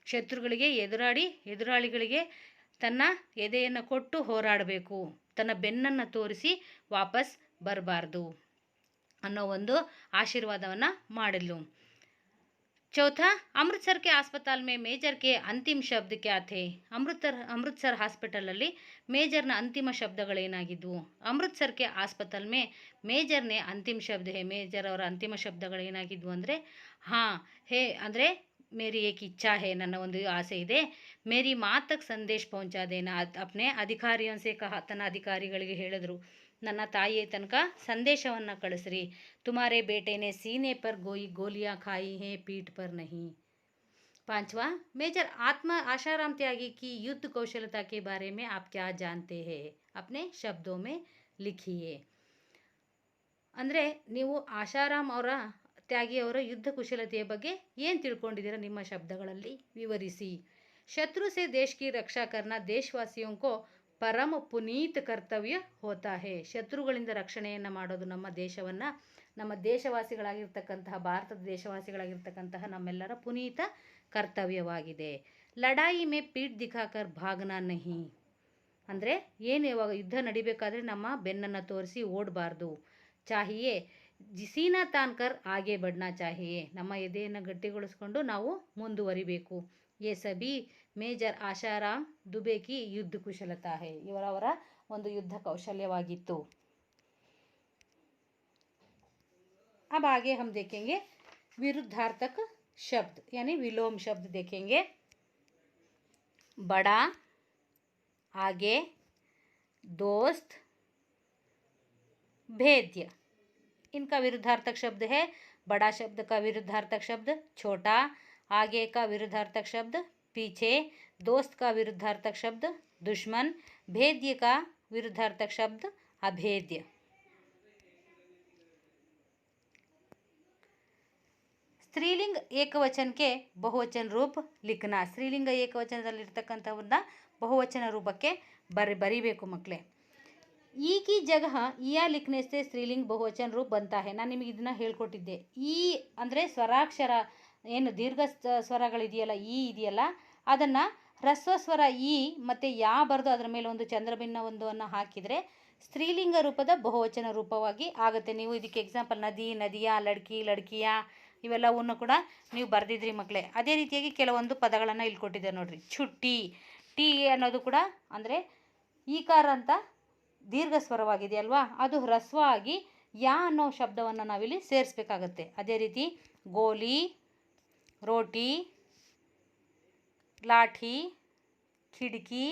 ಶತ್ರುಗಳಿಗೆ ಎದುರಾಳಿಗಳಿಗೆ ತನ್ನ ಎದೆಯನ್ನು ಕೊಟ್ಟು ಹೋರಾಡಬೇಕು, ತನ್ನ ಬೆನ್ನನ್ನು ತೋರಿಸಿ ವಾಪಸ್ ಬರಬಾರ್ದು ಅನ್ನೋ ಒಂದು ಆಶೀರ್ವಾದವನ್ನು ಮಾಡಿದ್ಲು. चौथा, अमृतसर के अस्पताल में मेजर के अंतिम शब्द क्या थे. ಅಮೃತ್ಸರ್ ಹಾಸ್ಪಿಟಲಲ್ಲಿ ಮೇಜರ್ನ ಅಂತಿಮ ಶಬ್ದಗಳೇನಾಗಿದ್ವು. ಅಮೃತ್ಸರ್ ಕೆ ಆಸ್ಪತಾಲ್ ಮೇ ಮೇಜರ್ನೇ ಅಂತಿಮ ಶಬ್ದ ಹೇ, ಮೇಜರ್ ಅವರ ಅಂತಿಮ ಶಬ್ದಗಳೇನಾಗಿದ್ವು ಅಂದರೆ ಹಾಂ ಹೇ ಅಂದರೆ ಮೇರಿ ಏಕ್ ಇಚ್ಛಾ ಹೇ, ನನ್ನ ಒಂದು ಆಸೆ ಇದೆ. ಮೇರಿ ಮಾತ್ ತಕ್ ಸಂದೇಶ್ ಪਹੁಂಚಾ ದೇನಾ, ಅಪ್ನೆ ಅಧಿಕಾರಿಯನ್ಸೆ ಕಹ, ತನ್ನ ಅಧಿಕಾರಿಗಳಿಗೆ ಹೇಳಿದ್ರು, ನನ್ನ ತಾಯಿಯ ತನಕ ಸಂದೇಶವನ್ನು ಕಳಿಸ್ರಿ. ತುಮಾರೆ ಬೇಟೆನೆ ಸೀನೆ ಪರ್ ಗೋಲಿಯಾँ खाई हैं, पीठ पर नहीं. पांचवा, मेजर आशाराम त्यागी की युद्ध कौशलता के बारे में आप क्या जानते हैं, अपने शब्दों में लिखिए. ಅಂದರೆ ನೀವು ಆಶಾರಾಮ್ ಅವರ ತ್ಯಾಗಿಯವರ ಯುದ್ಧ ಕುಶಲತೆಯ ಬಗ್ಗೆ ಏನು ತಿಳ್ಕೊಂಡಿದ್ದೀರಾ, ನಿಮ್ಮ ಶಬ್ದಗಳಲ್ಲಿ ವಿವರಿಸಿ. ಶತ್ರು ಸೆ ದೇಶ್ ಕಿ ರಕ್ಷಾ ಕರ್ನಾ ದೇಶವಾಸಿಯೋಂ ಕೋ ಪರಮ ಪುನೀತ್ ಕರ್ತವ್ಯ ಹೋತಾ ಹೇ. ಶತ್ರುಗಳಿಂದ ರಕ್ಷಣೆಯನ್ನು ಮಾಡೋದು ನಮ್ಮ ದೇಶವನ್ನು, ನಮ್ಮ ದೇಶವಾಸಿಗಳಾಗಿರ್ತಕ್ಕಂತಹ, ಭಾರತದ ದೇಶವಾಸಿಗಳಾಗಿರ್ತಕ್ಕಂತಹ ನಮ್ಮೆಲ್ಲರ ಪುನೀತ ಕರ್ತವ್ಯವಾಗಿದೆ. ಲಡಾಯಿ ಮೇ ಪೀಠ್ ದಿಖಾಕರ್ ಭಾಗನಾ ನಹಿ, ಅಂದರೆ ಏನು ಇವಾಗ ಯುದ್ಧ ನಡಿಬೇಕಾದ್ರೆ ನಮ್ಮ ಬೆನ್ನನ್ನು ತೋರಿಸಿ ಓಡಬಾರ್ದು. ಚಾಹಿಯೇ ಸೀನಾ ತಾನ್ಕರ್ ಆಗೆ ಬಡ್ನಾ ಚಾಹಿಯೇ, ನಮ್ಮ ಎದೆಯನ್ನು ಗಟ್ಟಿಗೊಳಿಸ್ಕೊಂಡು ನಾವು ಮುಂದುವರಿಬೇಕು. ये सभी ಮೇಜರ್ ಆಶಾರಾಮ್ ದುಬೆ ಕಿ ಯುದ್ಧ ಕುಶಲತಾ ಹೇ, ಇವರವರ ಒಂದು ಯುದ್ಧ ಕೌಶಲ್ಯವಾಗಿತ್ತು. अब आगे हम देखेंगे विरुद्धार्थक शब्द यानी विलोम शब्द देखेंगे. बड़ा, आगे, दोस्त, भेद्य, इनका विरुद्धार्थक शब्द है. बड़ा शब्द का विरुद्धार्थक शब्द छोटा, आगे का विरुद्धार्थक शब्द पीछे, दोस्त का विरुद्धार्थक शब्द दुश्मन, भेद्य का विरुद्धार्थक शब्द अभेद्य. ಸ್ತ್ರೀಲಿಂಗ ಏಕವಚನಕ್ಕೆ ಬಹುವಚನ ರೂಪ ಲಿಖನ. ಸ್ತ್ರೀಲಿಂಗ ಏಕವಚನದಲ್ಲಿರ್ತಕ್ಕಂಥವನ್ನ ಬಹುವಚನ ರೂಪಕ್ಕೆ ಬರಿಬೇಕು ಮಕ್ಕಳೇ. ಈ ಕಿ ಜಗಹ ಇಯಾ ಲಿಖನೆ ಸೆ ಸ್ತ್ರೀಲಿಂಗ ಬಹುವಚನ ರೂಪ ಬಂತಾ ಹೇ. ನಾನು ನಿಮಗೆ ಇದನ್ನು ಹೇಳ್ಕೊಟ್ಟಿದ್ದೆ. ಈ ಅಂದರೆ ಸ್ವರಾಕ್ಷರ ಏನು ದೀರ್ಘ ಸ್ವರಗಳಿದೆಯಲ್ಲ, ಈ ಇದೆಯಲ್ಲ, ಅದನ್ನು ಹ್ರಸ್ವ ಸ್ವರ ಈ ಮತ್ತು ಯಾ ಬರೆದು ಅದರ ಮೇಲೆ ಒಂದು ಚಂದ್ರಭಿನ್ನ ಒಂದನ್ನು ಹಾಕಿದರೆ ಸ್ತ್ರೀಲಿಂಗ ರೂಪದ ಬಹುವಚನ ರೂಪವಾಗಿ ಆಗುತ್ತೆ. ನೀವು ಇದಕ್ಕೆ ಎಕ್ಸಾಂಪಲ್ ನದಿ, ನದಿಯಾ, ಲಡ್ಕಿ, ಲಡ್ಕಿಯಾ ಇವೆಲ್ಲವನ್ನು ಕೂಡ ನೀವು ಬರೆದಿದ್ರಿ ಮಕ್ಕಳೇ. ಅದೇ ರೀತಿಯಾಗಿ ಕೆಲವೊಂದು ಪದಗಳನ್ನು ಇಲ್ಲಿ ಕೊಟ್ಟಿದ್ದಾರೆ ನೋಡಿರಿ. छुट्टी, ಟಿ ಅನ್ನೋದು ಕೂಡ ಅಂದರೆ ಈಕಾರ ಅಂತ ದೀರ್ಘ ಸ್ವರವಾಗಿದೆ ಅಲ್ವಾ, ಅದು ಹ್ರಸ್ವ ಆಗಿ ಯಾ ಅನ್ನೋ ಶಬ್ದವನ್ನು ನಾವಿಲ್ಲಿ ಸೇರಿಸ್ಬೇಕಾಗತ್ತೆ. ಅದೇ ರೀತಿ ಗೋಲಿ, रोटी, लाठी, खिड़की,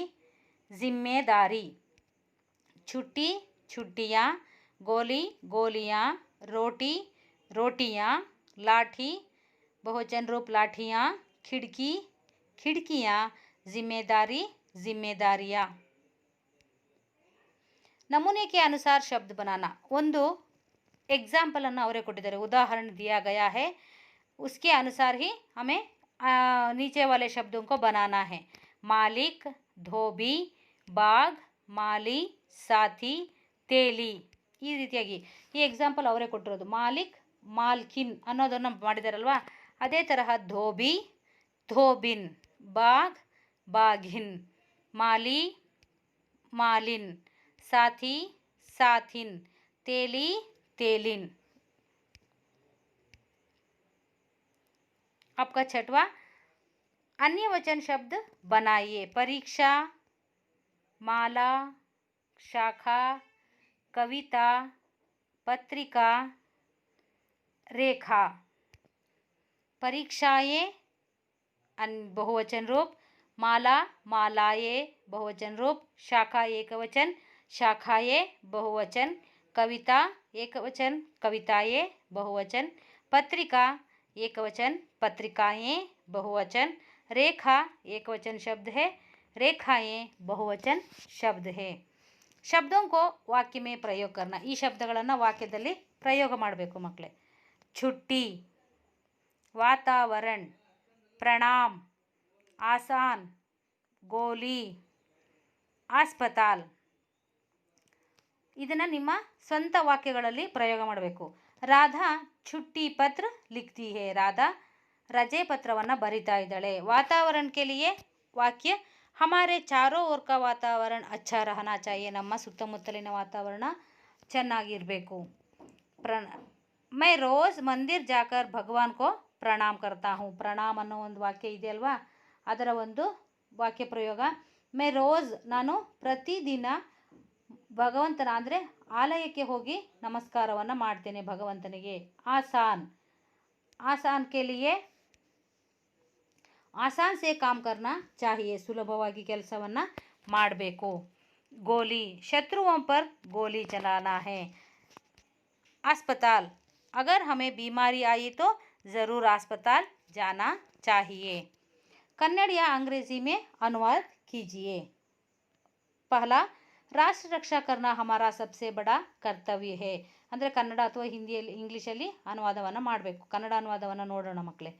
जिम्मेदारी. छुट्टी, छुट्टियाँ, गोली, गोलियाँ, रोटी, रोटियाँ, लाठी, बहुवचन रूप लाठियाँ, खिड़की, खिड़कियाँ, जिम्मेदारी, जिम्मेदारियाँ. नमूने के अनुसार शब्द बनाना. ಒಂದು ಎಕ್ಸಾಂಪಲನ್ನು ಅವರೇ ಕೊಟ್ಟಿದ್ದಾರೆ, ಉದಾಹರಣೆ दिया गया है, उसके अनुसार ही हमें नीचे वाले शब्दों को बनाना है. मालिक, धोबी, बाग, माली, साथी, ತೇಲಿ. ಈ ರೀತಿಯಾಗಿ ಈ ಎಕ್ಸಾಂಪಲ್ ಅವರೇ ಕೊಟ್ಟಿರೋದು. ಮಾಲಿಕ್, ಮಾಲ್ಕಿನ್ ಅನ್ನೋದನ್ನು ಮಾಡಿದಾರಲ್ವಾ, ಅದೇ ತರಹ ಧೋಬಿ, ಧೋಬಿನ್, ಬಾಗ್, ಬಾಘಿನ್, ಮಾಲಿ, ಮಾಲಿನ್, साथी, साथिन, तेली, तेलिन. आपका छठवा, अन्य वचन शब्द बनाइए. परीक्षा, माला, शाखा, कविता, पत्रिका, रेखा। परीक्षाएं बहुवचन रूप, माला, मालाएं बहुवचन रूप, शाखा एकवचन, शाखाएं बहुवचन, कविता एकवचन, कविताएं बहुवचन, पत्रिका एकवचन, पत्रिकाएं बहुवचन, रेखा एकवचन शब्द है, रेखाएं बहुवचन शब्द है। ಶಬ್ದों को ವಾಕ್ಯ में ಪ್ರಯೋಗ करना, ಈ ಶಬ್ದಗಳನ್ನು ವಾಕ್ಯದಲ್ಲಿ ಪ್ರಯೋಗ ಮಾಡಬೇಕು ಮಕ್ಕಳೇ। छुट्टी, वातावरण, प्रणाम, आसान, गोली, अस्पताल। ಇದನ್ನು ನಿಮ್ಮ ಸ್ವಂತ ವಾಕ್ಯಗಳಲ್ಲಿ ಪ್ರಯೋಗ ಮಾಡಬೇಕು। ರಾಧಾ छुट्टी पत्र लिखती है, ರಾಧಾ ರಜೆ ಪತ್ರವನ್ನು ಬರಿತಾ ಇದ್ದಾಳೆ। वातावरण के लिए ವಾಕ್ಯ हमारे चारों ओर का वातावरण अच्छा रहना चाहिए, ನಮ್ಮ ಸುತ್ತಮುತ್ತಲಿನ ವಾತಾವರಣ ಚೆನ್ನಾಗಿರಬೇಕು। मैं रोज़ मंदिर जाकर भगवान को प्रणाम करता हूँ, प्रणाम ಅನ್ನೋ ಒಂದು ವಾಕ್ಯ ಇದೆಯಲ್ವಾ, ಅದರ ಒಂದು ವಾಕ್ಯ ಪ್ರಯೋಗ। मैं रोज़ ನಾನು ಪ್ರತಿದಿನ ಭಗವಂತನ ಅಂದರೆ ಆಲಯಕ್ಕೆ ಹೋಗಿ ನಮಸ್ಕಾರವನ್ನು ಮಾಡ್ತೇನೆ ಭಗವಂತನಿಗೆ। ಆಸಾನ್, ಆಸಾನ್ के लिए ಆಸಾನ್ से काम करना चाहिए, ಸುಲಭವಾಗಿ ಕೆಲಸವನ್ನು ಮಾಡಬೇಕು। ಗೋಲಿ, ಶತ್ರುओं पर गोली चलाना है। अस्पताल, अगर हमें बीमारी आई तो ज़रूर अस्पताल जाना चाहिए। कन्नड़ या अंग्रेज़ी में अनुवाद कीजिए। पहला, राष्ट्र रक्षा करना हमारा सबसे बड़ा कर्तव्य है, ಅಂದರೆ ಕನ್ನಡ ಅಥವಾ ಹಿಂದಿಯಲ್ಲಿ ಇಂಗ್ಲೀಷಲ್ಲಿ ಅನುವಾದವನ್ನು ಮಾಡಬೇಕು। ಕನ್ನಡ ಅನುವಾದವನ್ನು ನೋಡೋಣ ಮಕ್ಕಳೇ।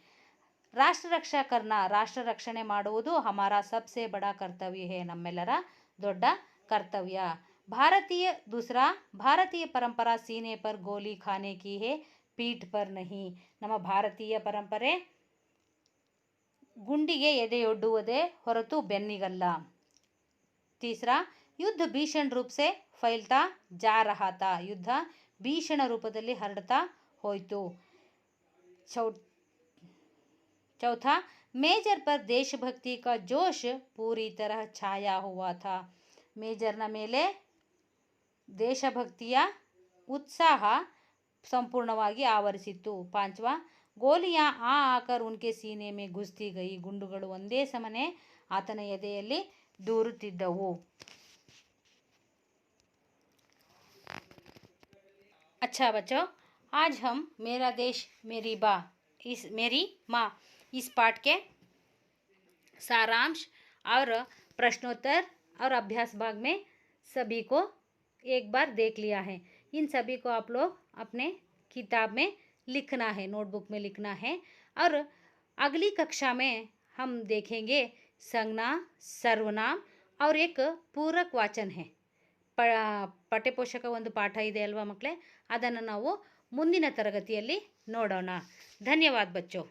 ರಾಷ್ಟ್ರ ರಕ್ಷಾ ಕರ್ನ, ರಾಷ್ಟ್ರ ರಕ್ಷಣೆ ಮಾಡುವುದು ಹಮಾರಾ ಸಬ್ಸೆ ಬಡಾ ಕರ್ತವ್ಯ ಹೇ, ನಮ್ಮೆಲ್ಲರ ದೊಡ್ಡ ಕರ್ತವ್ಯ। ಭಾರತೀಯ दूसरा, ಭಾರತೀಯ ಪರಂಪರಾ ಸೀನೆ ಪರ್ ಗೋಲಿ ಖಾನೆ ಕಿ ಹೇ, ಪೀಠ್ ಪರ್ ನಹಿ, ನಮ್ಮ ಭಾರತೀಯ ಪರಂಪರೆ ಗುಂಡಿಗೆ ಎದೆಯೊಡ್ಡುವುದೇ ಹೊರತು ಬೆನ್ನಿಗಲ್ಲ। तीसरा, युद्ध भीषण रूप से फैलता जा रहा था, ಯುದ್ಧ ಭೀಷಣ ರೂಪದಲ್ಲಿ ಹರಡ್ತಾ ಹೋಯಿತು। चौथा, मेजर पर देशभक्ति का जोश पूरी तरह छाया हुआ था, ಮೇಜರ್ನ ಮೇಲೆ ದೇಶಭಕ್ತಿಯ ಉತ್ಸಾಹ ಸಂಪೂರ್ಣವಾಗಿ ಆವರಿಸಿತ್ತು। पांचवा, ಗೋಲಿಯಾ ಆ ಆಕರ್ ಉನ್ಕೆ ಸೀನೆ ಮೇ ಘುಸ್ತಿ ಗೈ, ಗುಂಡುಗಳು ಒಂದೇ ಸಮನೆ ಆತನ ಎದೆಯಲ್ಲಿ ದೂರುತ್ತಿದ್ದವು। अच्छा बच्चों, आज हम मेरा देश मेरी माँ इस पाठ के सारांश और प्रश्नोत्तर और अभ्यास भाग में सभी को एक बार देख लिया है। इन सभी को आप लोग अपने किताब में लिखना है, नोटबुक में लिखना है। और अगली कक्षा में हम देखेंगे संज्ञा, सर्वनाम और एक पूरक वाचन है। ಪಠ್ಯಪೋಷಕ ಒಂದು ಪಾಠ ಇದೆ ಅಲ್ವಾ ಮಕ್ಕಳೇ, ಅದನ್ನು ನಾವು ಮುಂದಿನ ತರಗತಿಯಲ್ಲಿ ನೋಡೋಣ। ಧನ್ಯವಾದ ಬಚ್ಚೋ।